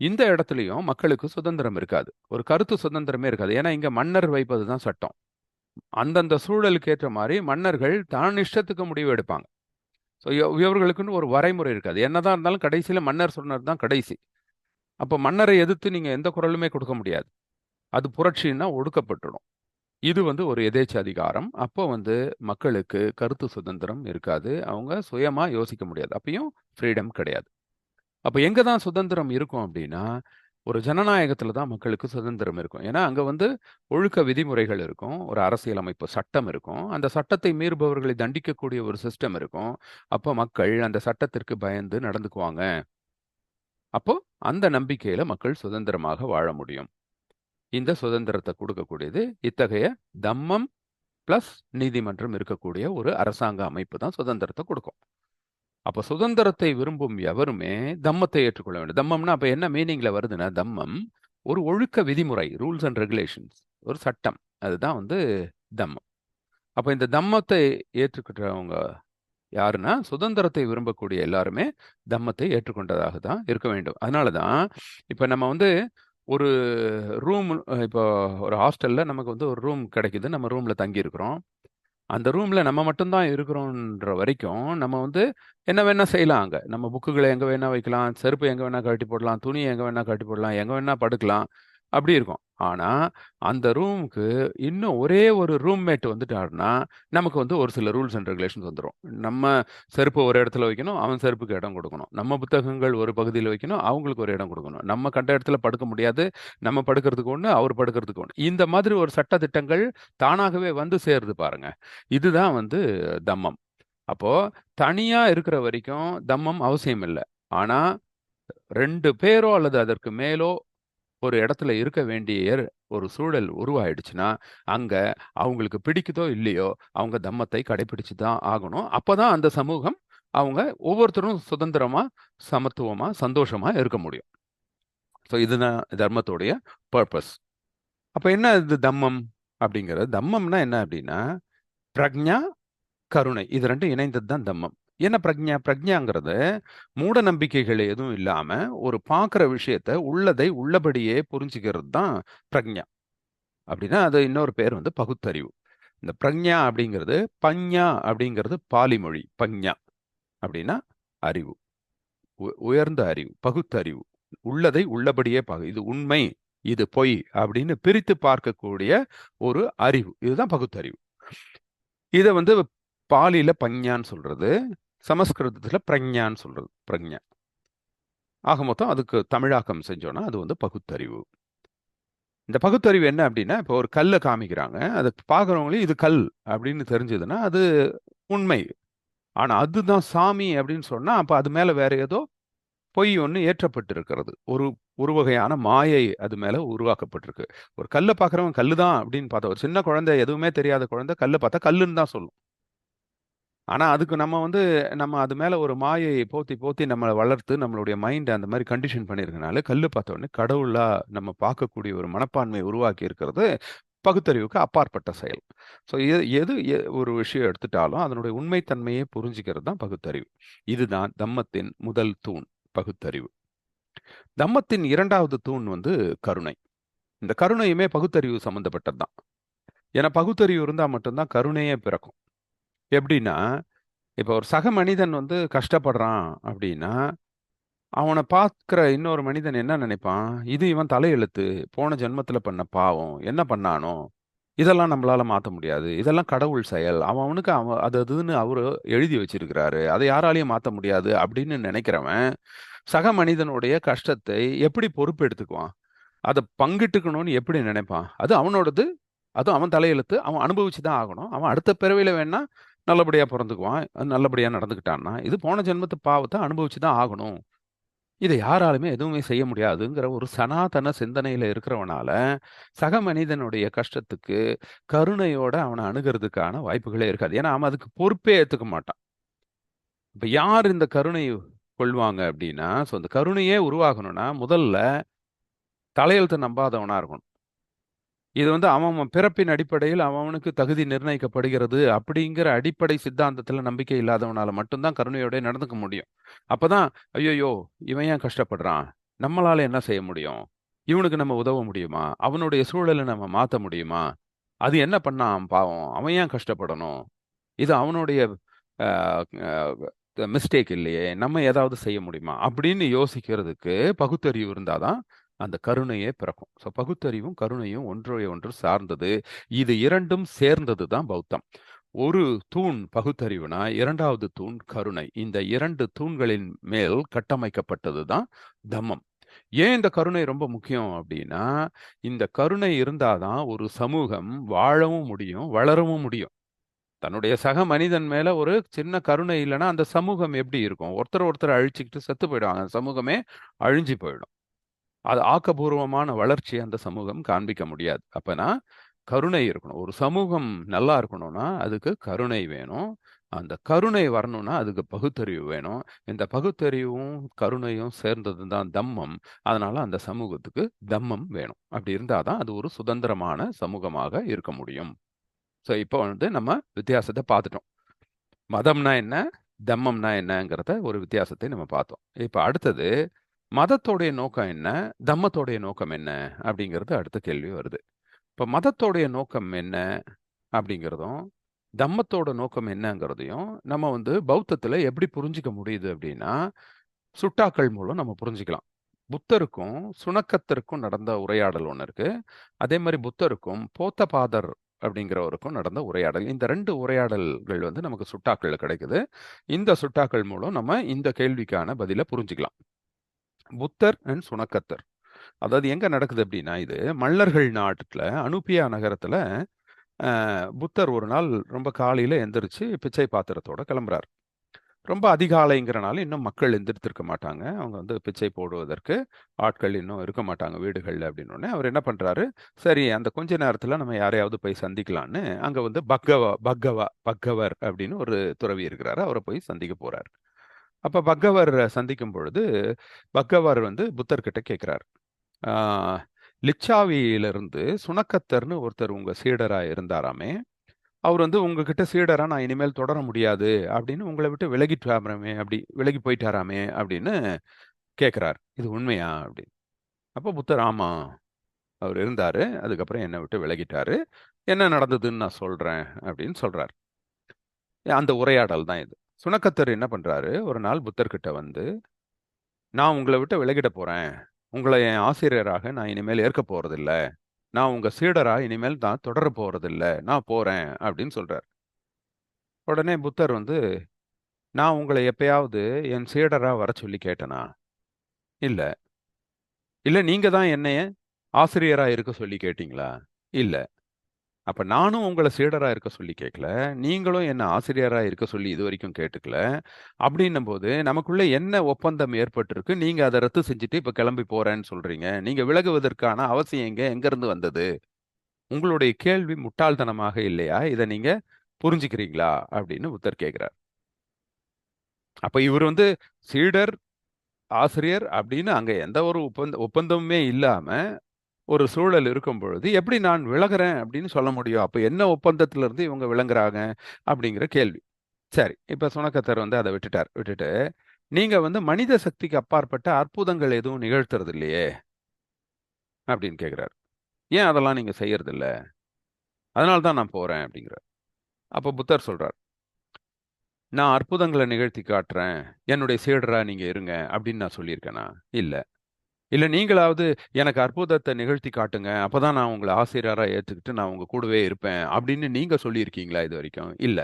இந்த இடத்துலயும் மக்களுக்கு சுதந்திரம் இருக்காது. ஒரு கருத்து சுதந்திரமே இருக்காது. ஏன்னா இங்க மன்னர் வைப்பது தான் சட்டம். அந்தந்த சூழலுக்கு ஏற்ற மாரி மன்னர்கள் தான் இஷ்டத்துக்கு முடிவு எடுப்பாங்க. ஸோ இவர்களுக்குன்னு ஒரு வரைமுறை இருக்காது. என்னதான் இருந்தாலும் கடைசியில மன்னர் சொன்னது தான் கடைசி. அப்ப மன்னரை எதிர்த்து நீங்க எந்த குரலுமே கொடுக்க முடியாது. அது புரட்சின்னா ஒடுக்கப்பட்டுடும். இது வந்து ஒரு எதேச்ச அதிகாரம். அப்போ வந்து மக்களுக்கு கருத்து சுதந்திரம் இருக்காது. அவங்க சுயமா யோசிக்க முடியாது. அப்பயும் ஃப்ரீடம் கிடையாது. அப்ப எங்க தான் சுதந்திரம் இருக்கும் அப்படின்னா, ஒரு ஜனநாயகத்துல தான் மக்களுக்கு சுதந்திரம் இருக்கும். ஏன்னா, அங்க வந்து ஒழுக்க விதிமுறைகள் இருக்கும். ஒரு அரசியலமைப்பு சட்டம் இருக்கும். அந்த சட்டத்தை மீறுபவர்களை தண்டிக்கக்கூடிய ஒரு சிஸ்டம் இருக்கும். அப்ப மக்கள் அந்த சட்டத்திற்கு பயந்து நடந்துக்குவாங்க. அப்போ அந்த நம்பிக்கையில மக்கள் சுதந்திரமாக வாழ முடியும். இந்த சுதந்திரத்தை கொடுக்கக்கூடியது இத்தகைய தம்மம் பிளஸ் நீதிமன்றம் இருக்கக்கூடிய ஒரு அரசாங்க அமைப்பு தான் சுதந்திரத்தை கொடுக்கும். அப்ப சுதந்திரத்தை விரும்பும் எவருமே தம்மத்தை ஏற்றுக்கொள்ள வேண்டும். தம்மம்னா அப்ப என்ன மீனிங்ல வருதுன்னா, தம்மம் ஒரு ஒழுக்க விதிமுறை, ரூல்ஸ் அண்ட் ரெகுலேஷன்ஸ், ஒரு சட்டம். அதுதான் வந்து தம்மம். அப்ப இந்த தம்மத்தை ஏற்றுக்கிட்டவங்க யாருன்னா, சுதந்திரத்தை விரும்பக்கூடிய எல்லாருமே தம்மத்தை ஏற்றுக்கொண்டதாக தான் இருக்க வேண்டும். அதனால தான் இப்ப நம்ம வந்து ஒரு ரூம் இப்போ ஒரு ஹாஸ்டல்ல நமக்கு வந்து ஒரு ரூம் கிடைக்குது. நம்ம ரூம்ல தங்கி இருக்கிறோம். அந்த ரூம்ல நம்ம மட்டும் தான் இருக்கிறோன்ற வரைக்கும், நம்ம வந்து என்ன வேணா செய்யலாம் அங்க. நம்ம புக்குகள எங்க வேணா வைக்கலாம், செருப்பு எங்க வேணா கழட்டி போடலாம், துணிய எங்க வேணா கழட்டி போடலாம், எங்க வேணா படுக்கலாம். அப்படி இருக்கும். ஆனா, அந்த ரூமுக்கு இன்னும் ஒரே ஒரு ரூம்மேட் வந்துட்டாருன்னா, நமக்கு வந்து ஒரு சில ரூல்ஸ் அண்ட் ரெகுலேஷன்ஸ் வந்துரும். நம்ம செருப்பு ஒரு இடத்துல வைக்கணும், அவன் செருப்புக்கு இடம் கொடுக்கணும். நம்ம புத்தகங்கள் ஒரு பகுதியில வைக்கணும், அவங்களுக்கு ஒரு இடம் கொடுக்கணும். நம்ம கண்ட இடத்துல படுக்க முடியாது. நம்ம படுக்கிறதுக்கு ஒண்ணு, அவர் படுக்கிறதுக்கு ஒண்ணு. இந்த மாதிரி ஒரு சட்ட திட்டங்கள் தானாகவே வந்து சேருது பாருங்க. இதுதான் வந்து தம்மம். அப்போ தனியா இருக்கிற வரைக்கும் தம்மம் அவசியம் இல்ல. ஆனா 2 பேரோ அல்லது அதற்கு மேலோ ஒரு இடத்துல இருக்க வேண்டிய ஒரு சூழல் உருவாயிடுச்சுன்னா, அங்க அவங்களுக்கு பிடிக்குதோ இல்லையோ, அவங்க தம்மத்தை கடைபிடிச்சு தான் ஆகணும். அப்பதான் அந்த சமூகம் அவங்க ஒவ்வொருத்தரும் சுதந்திரமா, சமத்துவமா, சந்தோஷமா இருக்க முடியும். ஸோ இதுதான் தர்மத்தோடைய பர்ப்பஸ். அப்ப என்ன இது தம்மம் அப்படிங்கிறது? தம்மம்னா என்ன அப்படின்னா, பிரக்ஞா, கருணை. இது 2ம் இணைந்தது தான் தம்மம். என்ன பிரக்ஞா? பிரக்ஞாங்கிறது மூட நம்பிக்கைகள் எதுவும் இல்லாம, ஒரு பார்க்குற விஷயத்த உள்ளதை உள்ளபடியே புரிஞ்சுக்கிறது தான் பிரக்ஞா. அப்படின்னா, அது இன்னொரு பேர் வந்து பகுத்தறிவு. இந்த பிரக்ஞா அப்படிங்கிறது, பஞ்ஞா அப்படிங்கிறது பாலி மொழி. பஞ்ஞா அப்படின்னா அறிவு. உயர்ந்த அறிவு, பகுத்தறிவு. உள்ளதை உள்ளபடியே இது உண்மை, இது பொய் அப்படின்னு பிரித்து பார்க்கக்கூடிய ஒரு அறிவு. இதுதான் பகுத்தறிவு. இத வந்து பாலியில பஞ்ஞான்னு சொல்றது. சமஸ்கிருதத்துல பிரஞ்ஞான்னு சொல்றது. பிரக்ஞா. ஆக மொத்தம் அதுக்கு தமிழாக்கம் செஞ்சோம்னா, அது வந்து பகுத்தறிவு. இந்த பகுத்தறிவு என்ன அப்படின்னா, இப்போ ஒரு கல்ல காமிக்கிறாங்க. அத பார்க்குறவங்களே இது கல் அப்படின்னு தெரிஞ்சதுன்னா, அது உண்மை. ஆனா அதுதான் சாமி அப்படின்னு சொன்னா, அப்ப அது மேல வேற ஏதோ பொய் ஒண்ணு ஏற்றப்பட்டிருக்கிறது. ஒரு ஒரு வகையான மாயை அது மேல உருவாக்கப்பட்டிருக்கு. ஒரு கல்ல பார்க்குறவன் கல்லு தான் அப்படின்னு பார்த்தா, ஒரு சின்ன குழந்தை, எதுவுமே தெரியாத குழந்தை கல்ல பார்த்தா கல்லுன்னு தான் சொல்லும். ஆனா அதுக்கு நம்ம அது மேல ஒரு மாயையை போத்தி போத்தி நம்மள வளர்த்து நம்மளுடைய மைண்ட் அந்த மாதிரி கண்டிஷன் பண்ணியிருக்கனால கல்லு பார்த்த உடனே கடவுளா நம்ம பார்க்கக்கூடிய ஒரு மனப்பான்மையை உருவாக்கி இருக்கிறது பகுத்தறிவுக்கு அப்பாற்பட்ட செயல். ஸோ ஒரு விஷயம் எடுத்துட்டாலும் அதனுடைய உண்மைத்தன்மையை புரிஞ்சுக்கிறது தான் பகுத்தறிவு. இதுதான் தம்மத்தின் முதல் தூண், பகுத்தறிவு. தம்மத்தின் இரண்டாவது தூண் வந்து கருணை. இந்த கருணையுமே பகுத்தறிவு சம்பந்தப்பட்டது தான். ஏன்னா பகுத்தறிவு இருந்தா மட்டும்தான் கருணையே பிறக்கும். எப்படின்னா, இப்ப ஒரு சக மனிதன் வந்து கஷ்டப்படுறான் அப்படின்னா, அவன பார்க்கிற இன்னொரு மனிதன் என்ன நினைப்பான்? இது இவன் தலையெழுத்து. போன ஜென்மத்தில பண்ண பாவம். என்ன பண்ணானோ? இதெல்லாம் நம்மளால மாத்த முடியாது. இதெல்லாம் கடவுள் செயல். அவனுக்கு அது அதுன்னு அவரு எழுதி வச்சிருக்கிறாரு. அதை யாராலயும் மாத்த முடியாது அப்படின்னு நினைக்கிறவன், சக மனிதனுடைய கஷ்டத்தை எப்படி பொறுப்பெடுத்துக்குவான்? அத பங்கிட்டுக்கணும்னு எப்படி நினைப்பான்? அது அவனோடது. அதுவும் அவன் தலையெழுத்து. அவன் அனுபவிச்சு தான் ஆகணும். அவன் அடுத்த பிறவியில வேணா நல்லபடியா பொறந்துக்குவான். நல்லபடியா நடந்துக்கிட்டான்னா, இது போன ஜென்மத்து பாவத்த அனுபவிச்சு தான் ஆகணும். இத யாராலுமே எதுவுமே செய்ய முடியாதுங்கிற ஒரு சனாதன சிந்தனையில இருக்கிறவனால, சக மனிதனுடைய கஷ்டத்துக்கு கருணையோட அவன அணுகுறதுக்கான வாய்ப்புகளே இருக்காது. ஏன்னா, அவன் அதுக்கு பொறுப்பே ஏத்துக்க மாட்டான். இப்ப யார் இந்த கருணை கொள்வாங்க அப்படின்னா, இந்த கருணையே உருவாகணும்னா, முதல்ல தலையெழுத்த நம்பாதவனா இருக்கணும். இது வந்து அவன் அவன் பிறப்பின் அடிப்படையில் அவனுக்கு தகுதி நிர்ணயிக்கப்படுகிறது அப்படிங்கிற அடிப்படை சித்தாந்தத்துல நம்பிக்கை இல்லாதவனால மட்டும்தான் கருணையோட நடந்துக்க முடியும். அப்பதான், ஐயையோ, இவன் ஏன் கஷ்டப்படுறான்? நம்மளால என்ன செய்ய முடியும்? இவனுக்கு நம்ம உதவ முடியுமா? அவனுடைய சூழலை நம்ம மாத்த முடியுமா? அது என்ன பண்ணான் பாவம்? அவன் ஏன் கஷ்டப்படணும்? இது அவனுடைய மிஸ்டேக் இல்லையே, நம்ம ஏதாவது செய்ய முடியுமா அப்படின்னு யோசிக்கிறதுக்கு பகுத்தறிவு இருந்தாதான் அந்த கருணையே பிறக்கும். ஸோ பகுத்தறிவும் கருணையும் ஒன்றை ஒன்று சார்ந்தது. இது இரண்டும் சேர்ந்தது தான் பௌத்தம். ஒரு தூண் பகுத்தறிவுனா இரண்டாவது தூண் கருணை. இந்த இரண்டு தூண்களின் மேல் கட்டமைக்கப்பட்டது தான் தம்மம். ஏன் இந்த கருணை ரொம்ப முக்கியம் அப்படின்னா, இந்த கருணை இருந்தாதான் ஒரு சமூகம் வாழவும் முடியும், வளரவும் முடியும். தன்னுடைய சக மனிதன் மேல ஒரு சின்ன கருணை இல்லைன்னா அந்த சமூகம் எப்படி இருக்கும்? ஒருத்தர் ஒருத்தர் அழிச்சுக்கிட்டு செத்து போயிடுவாங்க. அந்த சமூகமே அழிஞ்சு போயிடும். அது ஆக்கபூர்வமான வளர்ச்சி அந்த சமூகம் காண்பிக்க முடியாது. அப்பனா கருணை இருக்கணும். ஒரு சமூகம் நல்லா இருக்கணும்னா அதுக்கு கருணை வேணும். அந்த கருணை வரணும்னா அதுக்கு பகுத்தறிவு வேணும். இந்த பகுத்தறிவும் கருணையும் சேர்ந்தது தான் தம்மம். அதனால அந்த சமூகத்துக்கு தம்மம் வேணும். அப்படி இருந்தாதான் அது ஒரு சுதந்திரமான சமூகமாக இருக்க முடியும். ஸோ இப்போ வந்து நம்ம வித்தியாசத்தை பார்த்துட்டோம். மதம்னா என்ன, தம்மம்னா என்னங்கிறத ஒரு வித்தியாசத்தை நம்ம பார்த்தோம். இப்போ அடுத்தது மதத்தோடைய நோக்கம் என்ன, தம்மத்தோடைய நோக்கம் என்ன அப்படிங்கிறது அடுத்த கேள்வி வருது. இப்போ மதத்தோடைய நோக்கம் என்ன அப்படிங்கிறதும் தம்மத்தோட நோக்கம் என்னங்கிறதையும் நம்ம வந்து பௌத்தத்துல எப்படி புரிஞ்சுக்க முடியுது அப்படின்னா, சுட்டாக்கள் மூலம் நம்ம புரிஞ்சுக்கலாம். புத்தருக்கும் சுணக்கத்திற்கும் நடந்த உரையாடல் ஒன்று இருக்கு. அதே மாதிரி புத்தருக்கும் போத்தபாதர் அப்படிங்கிறவருக்கும் நடந்த உரையாடல். இந்த ரெண்டு உரையாடல்கள் வந்து நமக்கு சுட்டாக்கள்ல கிடைக்குது. இந்த சுட்டாக்கள் மூலம் நம்ம இந்த கேள்விக்கான பதிலை புரிஞ்சுக்கலாம். புத்தர் அண்ட் சுணக்கத்தர், அதாவது எங்க நடக்குது அப்படின்னா, இது மல்லர்கள் நாட்டுல அனுப்பியா நகரத்துல புத்தர் ஒரு நாள் ரொம்ப காலையில எந்திரிச்சு பிச்சை பாத்திரத்தோட கிளம்புறார். ரொம்ப அதிகாலைங்கிறனால இன்னும் மக்கள் எந்திரித்திருக்க மாட்டாங்க. அவங்க வந்து பிச்சை போடுவதற்கு ஆட்கள் இன்னும் இருக்க மாட்டாங்க வீடுகள்ல அப்படின்னோடனே அவர் என்ன பண்றாரு, சரி அந்த கொஞ்ச நேரத்துல நம்ம யாரையாவது போய் சந்திக்கலான்னு அங்க வந்து பக்கவர் அப்படின்னு ஒரு துறவி இருக்கிறாரு. அவரை போய் சந்திக்க போறார். அப்ப பக்கவர் சந்திக்கும் பொழுது பக்கவர் வந்து புத்தர்கிட்ட கேட்கிறார், ஆஹ் லிச்சாவியிலிருந்து சுணக்கத்தர்னு ஒருத்தர் உங்க சீடரா இருந்தாராமே, அவர் வந்து உங்ககிட்ட சீடரா நான் இனிமேல் தொடர முடியாது அப்படின்னு உங்களை விட்டு விலகிட்டாராமே, அப்படி விலகி போயிட்டாராமே அப்படின்னு கேட்கிறார். இது உண்மையா அப்படின்னு. அப்போ புத்தர் ஆமா, அவர் இருந்தாரு, அதுக்கப்புறம் என்னை விட்டு விலகிட்டாரு, என்ன நடந்ததுன்னு நான் சொல்றேன் அப்படின்னு சொல்றார். அந்த உரையாடல் தான் இது. சுணக்கத்தர் என்ன பண்றாரு, ஒரு நாள் புத்தர்கிட்ட வந்து, நான் உங்களை விட்டு விலகிட போறேன், உங்களை என் ஆசிரியராக நான் இனிமேல் ஏற்க போறதில்ல, நான் உங்க சீடரா இனிமேல் நான் தொடர போறதில்ல, நான் போறேன் அப்படின்னு சொல்றார். உடனே புத்தர் வந்து, நான் உங்களை எப்பயாவது என் சீடரா வர சொல்லி கேட்டனா? இல்ல. இல்ல நீங்க தான் என்னைய ஆசிரியரா இருக்க சொல்லி கேட்டீங்களா? இல்ல. அப்ப நானும் உங்கள சீடரா இருக்க சொல்லி கேட்கல. நீங்களும் என்ன ஆசிரியரா இருக்க சொல்லி இதுவரைக்கும் கேட்டுக்கல. அப்படின்னும்போது நமக்குள்ள என்ன ஒப்பந்தம் ஏற்பட்டிருக்கு? நீங்க அத ரத்து செஞ்சுட்டு இப்ப கிளம்பி போறேன்னு சொல்றீங்க. நீங்க விலகுவதற்கான அவசியம் எங்க இருந்து வந்தது? உங்களுடைய கேள்வி முட்டாள்தனமாக இல்லையா? இத நீங்க புரிஞ்சுக்கிறீங்களா? அப்படின்னு புத்தர் கேட்கிறார். அப்ப இவர் வந்து சீடர், ஆசிரியர் அப்படின்னு அங்க எந்த ஒரு ஒப்பந்தமுமே இல்லாம ஒரு சூழல் இருக்கும் பொழுது எப்படி நான் விலகுறேன் அப்படின்னு சொல்ல முடியும்? அப்ப என்ன ஒப்பந்தத்துல இருந்து இவங்க விளங்குறாங்க அப்படிங்கிற கேள்வி. சரி, இப்ப சுணக்கத்தர் வந்து அதை விட்டுட்டு நீங்க வந்து மனித சக்திக்கு அப்பாற்பட்ட அற்புதங்கள் எதுவும் நிகழ்த்துறது இல்லையே அப்படின்னு கேக்குறாரு. ஏன் அதெல்லாம் நீங்க செய்யறது இல்ல? அதனால தான் நான் போறேன் அப்படிங்கிறார். அப்ப புத்தர் சொல்றார், நான் அற்புதங்களை நிகழ்த்தி காட்டுறேன், என்னுடைய சீடரா நீங்க இருங்க அப்படின்னு நான் சொல்லியிருக்கேனா? இல்ல. இல்ல நீங்களாவது எனக்கு அற்புதத்தை நிகழ்த்தி காட்டுங்க, அப்பதான் நான் உங்களை ஆசிரியரா ஏத்துக்கிட்டு நான் உங்க கூடவே இருப்பேன் அப்படின்னு நீங்க சொல்லியிருக்கீங்களா இது வரைக்கும்? இல்ல.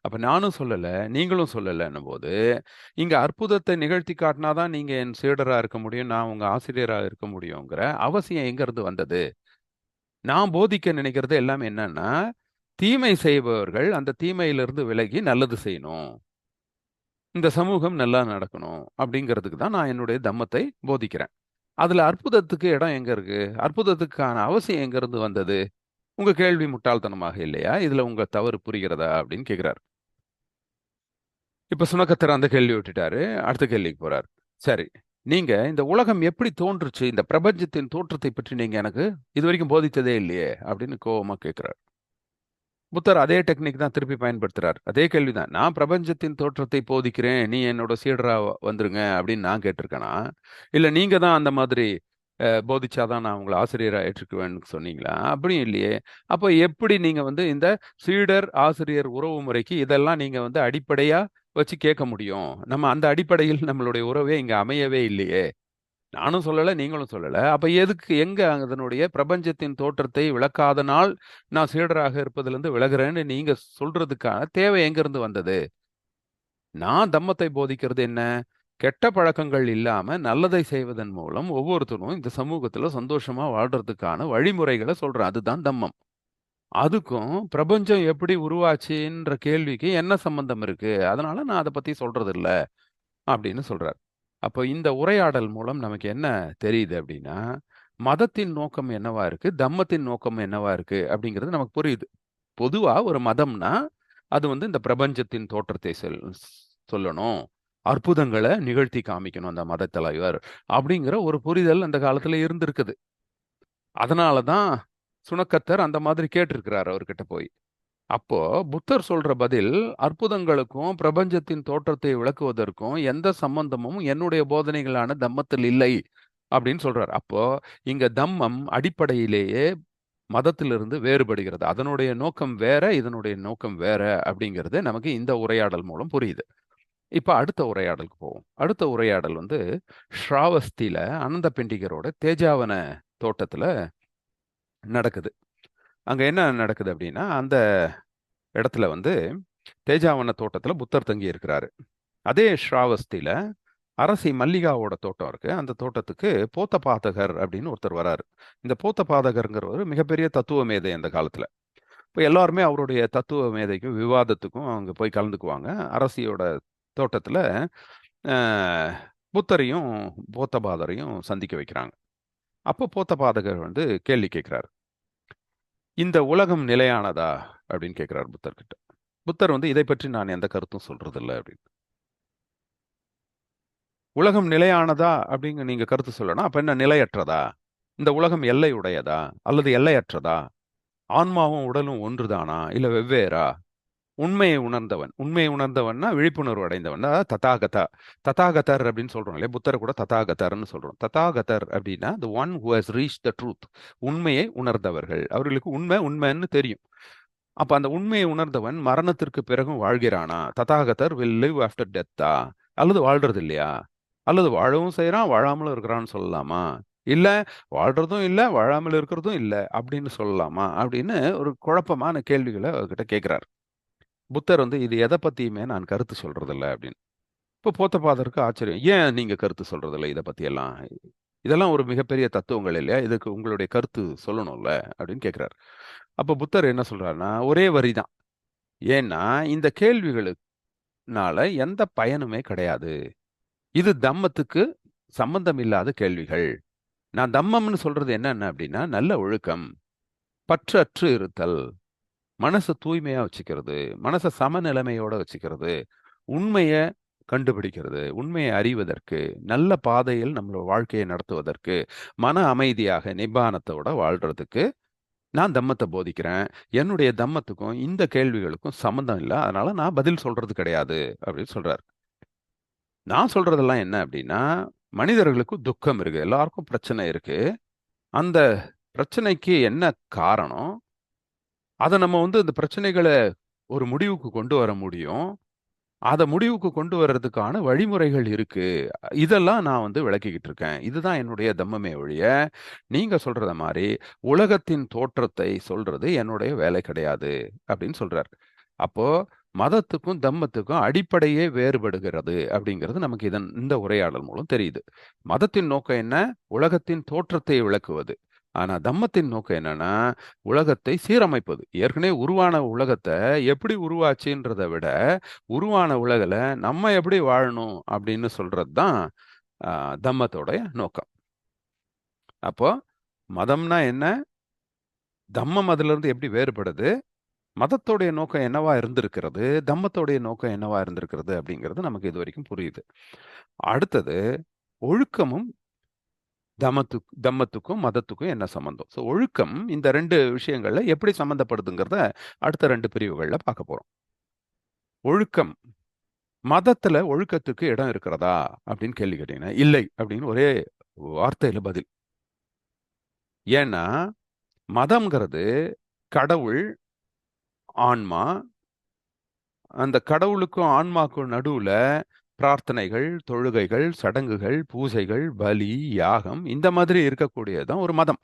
அப்ப நானும் சொல்லல, நீங்களும் சொல்லலன்னும் போது, இங்க அற்புதத்தை நிகழ்த்தி காட்டினாதான் நீங்க என் சீடரா இருக்க முடியும், நான் உங்க ஆசிரியரா இருக்க முடியுங்கிற அவசியம் எங்க இருந்து வந்தது? நான் போதிக்க நினைக்கிறது எல்லாமே என்னன்னா, தீமை செய்பவர்கள் அந்த தீமையிலிருந்து விலகி நல்லது செய்யணும், இந்த சமூகம் நல்லா நடக்கணும் அப்படிங்கிறதுக்கு தான் நான் என்னுடைய தம்மத்தை போதிக்கிறேன். அதுல அற்புதத்துக்கு இடம் எங்க இருக்கு? அற்புதத்துக்கான அவசியம் எங்க இருந்து வந்தது? உங்க கேள்வி முட்டாள்தனமாக இல்லையா? இதுல உங்க தவறு புரிகிறதா? அப்படின்னு கேக்குறாரு. இப்ப சுணக்கத்தர் அந்த கேள்வி விட்டுட்டாரு. அடுத்த கேள்விக்கு போறாரு. சரி, நீங்க இந்த உலகம் எப்படி தோன்றுச்சு? இந்த பிரபஞ்சத்தின் தோற்றத்தை பற்றி நீங்க எனக்கு இதுவரைக்கும் போதித்ததே இல்லையே அப்படின்னு கோவமா கேக்குறாரு. புத்தர் அதே டெக்னிக் தான் திருப்பி பயன்படுத்துறார். அதே கேள்விதான். நான் பிரபஞ்சத்தின் தோற்றத்தை போதிக்கிறேன், நீ என்னோட சீடரா வந்துருங்க அப்படின்னு நான் கேட்டிருக்கேனா? இல்ல நீங்க தான் அந்த மாதிரி போதிச்சாதான் நான் உங்களை ஆசிரியரா ஏற்றுக்குவேன்னு சொன்னீங்களா? அப்படியும் இல்லையே. அப்ப எப்படி நீங்க வந்து இந்த சீடர், ஆசிரியர் உறவு முறைக்கு இதெல்லாம் நீங்க வந்து அடிப்படையா வச்சு கேட்க முடியும்? நம்ம அந்த அடிப்படையில் நம்மளுடைய உறவே இங்க அமையவே இல்லையே. நானும் சொல்லல, நீங்களும் சொல்லல. அப்ப எதுக்கு எங்க அதனுடைய பிரபஞ்சத்தின் தோற்றத்தை விளக்காத நாள் நான் சீடராக இருப்பதிலிருந்து விலகுறேன்னு நீங்க சொல்றதுக்கான தேவை எங்கிருந்து வந்தது? நான் தம்மத்தை போதிக்கிறது என்ன? கெட்ட பழக்கங்கள் இல்லாம நல்லதை செய்வதன் மூலம் ஒவ்வொருத்தரும் இந்த சமூகத்துல சந்தோஷமா வாழ்றதுக்கான வழிமுறைகளை சொல்றேன். அதுதான் தம்மம். அதுக்கும் பிரபஞ்சம் எப்படி உருவாச்சுன்ற கேள்விக்கு என்ன சம்பந்தம் இருக்கு? அதனால நான் அதை பத்தி சொல்றது இல்ல அப்படின்னு சொல்றார். அப்போ இந்த உரையாடல் மூலம் நமக்கு என்ன தெரியுது அப்படின்னா, மதத்தின் நோக்கம் என்னவா இருக்கு? தம்மத்தின் நோக்கம் என்னவா இருக்கு? அப்படிங்கிறது நமக்கு புரியுது. பொதுவா ஒரு மதம்னா, அது வந்து இந்த பிரபஞ்சத்தின் தோற்றத்தை சொல்லணும். அற்புதங்கள நிகழ்த்தி காமிக்கணும் அந்த மதத் தலைவர். அப்படிங்கிற ஒரு புரிதல் அந்த காலத்துல இருந்திருக்குது. அதனால தான் சுணக்கத்தர் அந்த மாதிரி கேட்டிருக்கிறார் அவர்கிட்ட போய். அப்போ புத்தர் சொல்ற பதில் அற்புதங்களுக்கும் பிரபஞ்சத்தின் தோற்றத்தை விளக்குவதற்கும் எந்த சம்பந்தமும் என்னுடைய போதனைகளான தம்மத்தில் இல்லை அப்படின்னு சொல்றார். அப்போ இங்க தம்மம் அடிப்படையிலேயே மதத்திலிருந்து வேறுபடுகிறது. அதனுடைய நோக்கம் வேற, இதனுடைய நோக்கம் வேற அப்படிங்கிறது நமக்கு இந்த உரையாடல் மூலம் புரியுது. இப்ப அடுத்த உரையாடலுக்கு போவோம். அடுத்த உரையாடல் வந்து ஸ்ராவஸ்தியில அனந்த பிண்டிகரோட தேஜாவன தோட்டத்துல நடக்குது. அங்க என்ன நடக்குது அப்படின்னா, அந்த இடத்துல வந்து தேஜாவன தோட்டத்துல புத்தர் தங்கி இருக்கிறாரு. அதே ஸ்ராவஸ்தியில அரசி மல்லிகாவோட தோட்டம் இருக்கு. அந்த தோட்டத்துக்கு போத்தபாதகர் அப்படின்னு ஒருத்தர் வராரு. இந்த போத்தபாதகர்ங்கிறவர் மிகப்பெரிய தத்துவ மேதை அந்த காலத்துல. இப்போ எல்லாருமே அவருடைய தத்துவ மேதைக்கும் விவாதத்துக்கும் அங்க போய் கலந்துக்குவாங்க. அரசியோட தோட்டத்துல அஹ், புத்தரையும் போத்தபாதரையும் சந்திக்க வைக்கிறாங்க. அப்போ போத்தபாதகர் வந்து கேள்வி கேட்கிறார். இந்த உலகம் நிலையானதா அப்படின்னு கேட்கிறார் புத்தர்கிட்ட. புத்தர் வந்து இதை பற்றி நான் எந்த கருத்தும் சொல்றது இல்லை அப்படின்னு. உலகம் நிலையானதா அப்படிங்க நீங்க கருத்து சொல்லணும். அப்ப என்ன நிலையற்றதா? இந்த உலகம் எல்லை உடையதா அல்லது எல்லையற்றதா? ஆன்மாவும் உடலும் ஒன்றுதானா இல்ல வெவ்வேறா? உண்மையை உணர்ந்தவன், உண்மையை உணர்ந்தவன்னா விழிப்புணர்வு அடைந்தவன், அதாவது ததாகதா. ததாகதர் அப்படின்னு சொல்றோம் இல்லையா? புத்தரை கூட ததாகதர்னு சொல்றோம். ததாகதர் அப்படின்னா the one who has reached the truth. உண்மையை உணர்ந்தவர்கள். அவர்களுக்கு உண்மை உண்மைன்னு தெரியும். அப்ப அந்த உண்மையை உணர்ந்தவன் மரணத்திற்கு பிறகும் வாழ்கிறானா? ததாகதர் will live after death-ஆ? அல்லது வாழ்றது இல்லையா? அல்லது வாழவும் செய்றான், வாழாமலும் இருக்கிறான்னு சொல்லலாமா? இல்ல வாழ்றதும் இல்ல, வாழாமல் இருக்கிறதும் இல்ல அப்படின்னு சொல்லலாமா? அப்படின்னு ஒரு குழப்பமான கேள்விகளை அவர்கிட்ட கேட்கிறார். புத்தர் வந்து இது எதை பத்தியுமே நான் கருத்து சொல்றதில்ல அப்படின்னு. இப்போ போத்தபாதருக்கு ஆச்சரியம். ஏன் நீங்க கருத்து சொல்றதில்ல இதை பத்தி எல்லாம்? இதெல்லாம் ஒரு மிகப்பெரிய தத்துவங்கள் இல்லையா? இதுக்கு உங்களுடைய கருத்து சொல்லணும்ல அப்படின்னு கேட்கிறார். அப்போ புத்தர் என்ன சொல்றாருன்னா, ஒரே வரிதான். ஏன்னா இந்த கேள்விகளுக்குனால எந்த பயனுமே கிடையாது. இது தம்மத்துக்கு சம்பந்தம் இல்லாத கேள்விகள். நான் தம்மம்னு சொல்றது என்னென்ன அப்படின்னா, நல்ல ஒழுக்கம், பற்றற்று இருத்தல், மனசை தூய்மையா வச்சுக்கிறது, மனசை சமநிலைமையோட வச்சுக்கிறது, உண்மையை கண்டுபிடிக்கிறது, உண்மையை அறிவதற்கு, நல்ல பாதையில் நம்மளோட வாழ்க்கையை நடத்துவதற்கு, மன அமைதியாக நிப்பானத்தோட வாழ்றதுக்கு நான் தம்மத்தை போதிக்கிறேன். என்னுடைய தம்மத்துக்கும் இந்த கேள்விகளுக்கும் சம்மந்தம் இல்லை. அதனால நான் பதில் சொல்றது கிடையாது அப்படின்னு சொல்றாரு. நான் சொல்றதெல்லாம் என்ன அப்படின்னா, மனிதர்களுக்கு துக்கம் இருக்கு, எல்லாருக்கும் பிரச்சனை இருக்கு. அந்த பிரச்சனைக்கு என்ன காரணம்? அதை நம்ம வந்து இந்த பிரச்சனைகளை ஒரு முடிவுக்கு கொண்டு வர முடியும். அதை முடிவுக்கு கொண்டு வர்றதுக்கான வழிமுறைகள் இருக்கு. இதெல்லாம் நான் வந்து விளக்கிக்கிட்டு இருக்கேன். இதுதான் என்னுடைய தம்மமே ஒழிய, நீங்க சொல்றத மாதிரி உலகத்தின் தோற்றத்தை சொல்றது என்னுடைய வேலை கிடையாது அப்படின்னு சொல்றார். அப்போ மதத்துக்கும் தம்மத்துக்கும் அடிப்படையே வேறுபடுகிறது அப்படிங்கிறது நமக்கு இந்த உரையாடல் மூலம் தெரியுது. மதத்தின் நோக்கம் என்ன? உலகத்தின் தோற்றத்தை விளக்குவது. ஆனா தம்மத்தின் நோக்கம் என்னன்னா, உலகத்தை சீரமைப்பது. ஏற்கனவே உருவான உலகத்தை எப்படி உருவாச்சுன்றதை விட, உருவான உலகில் நம்ம எப்படி வாழணும் அப்படின்னு சொல்றது தான் தம்மத்தோடைய நோக்கம். அப்போ மதம்னா என்ன? தம்மம் அதுல இருந்து எப்படி வேறுபடுது? மதத்தோடைய நோக்கம் என்னவா இருந்திருக்கிறது? தம்மத்தோடைய நோக்கம் என்னவா இருந்திருக்கிறது? அப்படிங்கிறது நமக்கு இது வரைக்கும் புரியுது. அடுத்தது ஒழுக்கமும் தம்மத்துக்கும் மதத்துக்கும் என்ன சம்பந்தம்? ஸோ ஒழுக்கம் இந்த ரெண்டு விஷயங்கள்ல எப்படி சம்பந்தப்படுதுங்கிறத அடுத்த ரெண்டு பிரிவுகள்ல பார்க்க போறோம். ஒழுக்கம், மதத்துல ஒழுக்கத்துக்கு இடம் இருக்கிறதா அப்படின்னு கேள்வி கேட்டீங்கன்னா இல்லை அப்படின்னு ஒரே வார்த்தையில பதில். ஏன்னா மதம்ங்கிறது கடவுள், ஆன்மா, அந்த கடவுளுக்கும் ஆன்மாக்கும் நடுவுல பிரார்த்தனைகள், தொழுகைகள், சடங்குகள், பூஜைகள், பலி, யாகம் இந்த மாதிரி இருக்கக்கூடியதுதான் ஒரு மதம்.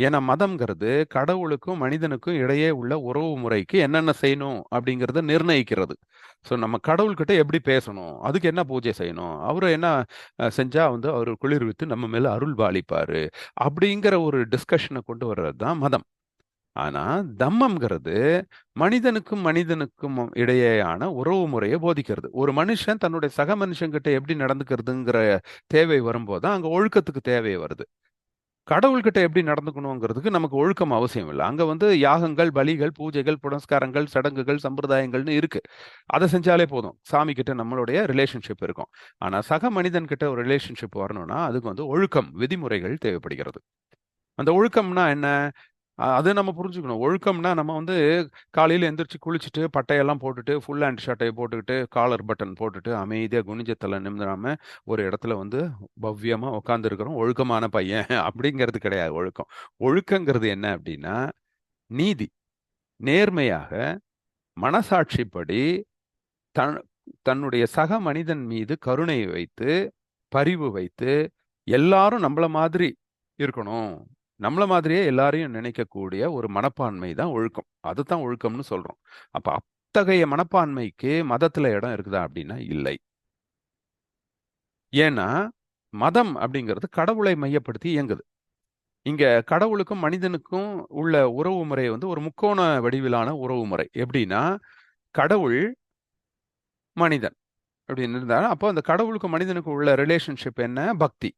ஏன்னா மதம்ங்கிறது கடவுளுக்கும் மனிதனுக்கும் இடையே உள்ள உறவு முறைக்கு என்னென்ன செய்யணும் அப்படிங்கிறத நிர்ணயிக்கிறது. ஸோ நம்ம கடவுள்கிட்ட எப்படி பேசணும், அதுக்கு என்ன பூஜை செய்யணும், அவரு என்ன செஞ்சா வந்து அவர் குளிர்வித்து நம்ம மேல அருள் பாலிப்பாரு, அப்படிங்கிற ஒரு டிஸ்கஷனை கொண்டு வர்றது தான் மதம். ஆனா தம்மம்ங்கிறது மனிதனுக்கும் மனிதனுக்கும் இடையேயான உறவு முறையை போதிக்கிறது. ஒரு மனுஷன் தன்னுடைய சக மனுஷங்கிட்ட எப்படி நடந்துக்கிறதுங்கிற தேவை வரும்போது தான் அங்க ஒழுக்கத்துக்கு தேவை வருது. கடவுள்கிட்ட எப்படி நடந்துக்கணுங்கிறதுக்கு நமக்கு ஒழுக்கம் அவசியம் இல்லை. அங்க வந்து யாகங்கள், பலிகள், பூஜைகள், புனஸ்காரங்கள், சடங்குகள், சம்பிரதாயங்கள்னு இருக்கு. அதை செஞ்சாலே போதும். சாமி கிட்ட நம்மளுடைய ரிலேஷன்ஷிப் இருக்கும். ஆனா சக மனிதன் கிட்ட ஒரு ரிலேஷன்ஷிப் வரணும்னா அதுக்கு வந்து ஒழுக்கம், விதிமுறைகள் தேவைப்படுகிறது. அந்த ஒழுக்கம்னா என்ன? அது நம்ம புரிஞ்சுக்கணும். ஒழுக்கம்னா நம்ம வந்து காலையில எந்திரிச்சு குளிச்சுட்டு, பட்டையெல்லாம் போட்டுட்டு, ஃபுல் ஹேண்ட் ஷர்ட்டை போட்டுக்கிட்டு, காலர் பட்டன் போட்டுட்டு, அமைதியா குனிஞ்ச தலை நிமிராம ஒரு இடத்துல வந்து பவ்யமா உட்கார்ந்துருக்கிறோம். ஒழுக்கமான பையன் அப்படிங்கிறது கிடையாது ஒழுக்கம். ஒழுக்கங்கிறது என்ன அப்படின்னா, நீதி, நேர்மையாக, மனசாட்சிப்படி தன் தன்னுடைய சக மனிதன் மீது கருணை வைத்து, பரிவு வைத்து, எல்லாரும் நம்மள மாதிரி இருக்கணும். நம்மள மாதிரியே எல்லாரையும் நினைக்கக்கூடிய ஒரு மனப்பான்மை தான் ஒழுக்கம். அதுதான் ஒழுக்கம்னு சொல்றோம். அப்ப அத்தகைய மனப்பான்மைக்கு மதத்துல இடம் இருக்குதா அப்படின்னா இல்லை. ஏன்னா மதம் அப்படிங்கிறது கடவுளை மையப்படுத்தி இயங்குது. இங்க கடவுளுக்கும் மனிதனுக்கும் உள்ள உறவு முறை வந்து ஒரு முக்கோண வடிவிலான உறவு முறை. எப்படின்னா கடவுள், மனிதன் அப்படின்னு இருந்தா அப்போ அந்த கடவுளுக்கும் மனிதனுக்கும் உள்ள ரிலேஷன்ஷிப் என்ன? பக்தி.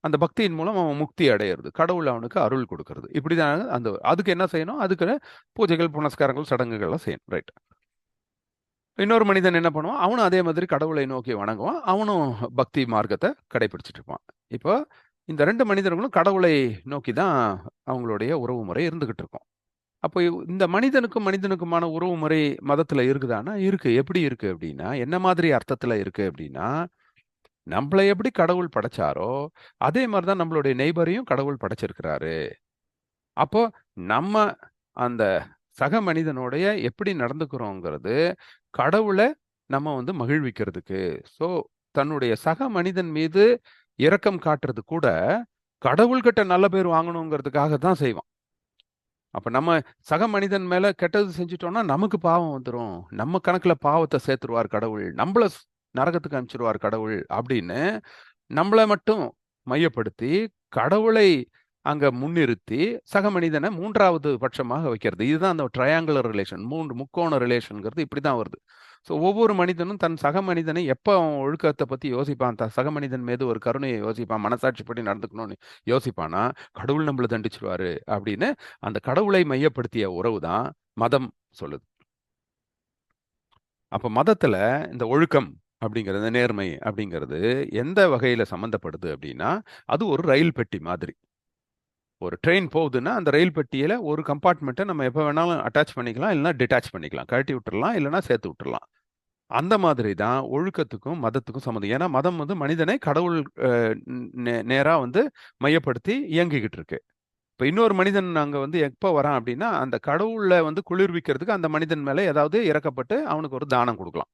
அந்த பக்தியின் மூலம் அவன் முக்தி அடையிறது. கடவுள் அவனுக்கு அருள் கொடுக்கிறது. இப்படிதான் அந்த அதுக்கு என்ன செய்யணும்? அதுக்கு பூஜைகள், புனஸ்காரங்கள், சடங்குகள்லாம் செய்யணும். ரைட். இன்னொரு மனிதன் என்ன பண்ணுவான்? அவனும் அதே மாதிரி கடவுளை நோக்கி வணங்குவான். அவனும் பக்தி மார்க்கத்தை கடைபிடிச்சிட்டு இருப்பான். இப்போ இந்த 2 மனிதர்களும் கடவுளை நோக்கி தான் அவங்களுடைய உறவு முறை இருந்துகிட்டு இருக்கும். அப்போ இந்த மனிதனுக்கும் மனிதனுக்குமான உறவு முறை மதத்துல இருக்குதான்னா இருக்கு. எப்படி இருக்கு அப்படின்னா, என்ன மாதிரி அர்த்தத்துல இருக்கு அப்படின்னா, நம்மள எப்படி கடவுள் படைச்சாரோ, அதே மாதிரி தான் நம்மளுடைய நெய்பரையும் கடவுள் படைச்சிருக்கிறாரு. அப்போ நம்ம அந்த சக மனிதனோடைய எப்படி நடந்துக்கிறோங்கிறது கடவுளை நம்ம வந்து மகிழ்விக்கிறதுக்கு. ஸோ தன்னுடைய சக மனிதன் மீது இரக்கம் காட்டுறது கூட கடவுள்கிட்ட நல்ல பேர் வாங்கணுங்கிறதுக்காக தான் செய்வான். அப்ப நம்ம சக மனிதன் மேல கெட்டது செஞ்சுட்டோம்னா நமக்கு பாவம் வந்துரும். நம்ம கணக்குல பாவத்தை சேர்த்துருவார் கடவுள். நம்மள நரகத்துக்கு அனுப்பிச்சிருவார் கடவுள் அப்படின்னு நம்மள மட்டும் மையப்படுத்தி கடவுளை அங்க முன்னிறுத்தி சக மனிதனை 3வது பட்சமாக வைக்கிறது. இதுதான் அந்த ட்ரையாங்குலர் ரிலேஷன். 3 முக்கோண ரிலேஷன்ங்கிறது இப்படிதான் வருது. ஸோ ஒவ்வொரு மனிதனும் தன் சக மனிதனை எப்ப அவன் ஒழுக்கத்தை பத்தி யோசிப்பான், தன் சக மனிதன் மீது ஒரு கருணையை யோசிப்பான், மனசாட்சிப்படி நடந்துக்கணும்னு யோசிப்பானா, கடவுள் நம்மள தண்டிச்சிருவாரு அப்படின்னு அந்த கடவுளை மையப்படுத்திய உறவு தான் மதம் சொல்லுது. அப்ப மதத்துல இந்த ஒழுக்கம் அப்படிங்கிறது, நேர்மை அப்படிங்கிறது எந்த வகையில சம்மந்தப்படுது அப்படின்னா, அது ஒரு ரயில் பெட்டி மாதிரி. ஒரு ட்ரெயின் போகுதுன்னா அந்த ரயில் பெட்டியில ஒரு கம்பார்ட்மெண்ட்டை நம்ம எப்போ வேணாலும் அட்டாச் பண்ணிக்கலாம், இல்லைன்னா டிட்டாச் பண்ணிக்கலாம், கழட்டி விட்டுறலாம், இல்லைன்னா சேர்த்து விட்டுறலாம். அந்த மாதிரி தான் ஒழுக்கத்துக்கும் மதத்துக்கும் சம்மந்தம். ஏன்னா மதம் வந்து மனிதனை கடவுள் நேரா வந்து மையப்படுத்தி இயங்கிக்கிட்டு இருக்கு. இப்போ இன்னொரு மனிதன் அங்க வந்து எப்போ வரான் அப்படின்னா, அந்த கடவுளை வந்து குளிர்விக்கிறதுக்கு அந்த மனிதன் மேல ஏதாவது இறக்கப்பட்டு அவனுக்கு ஒரு தானம் கொடுக்கலாம்.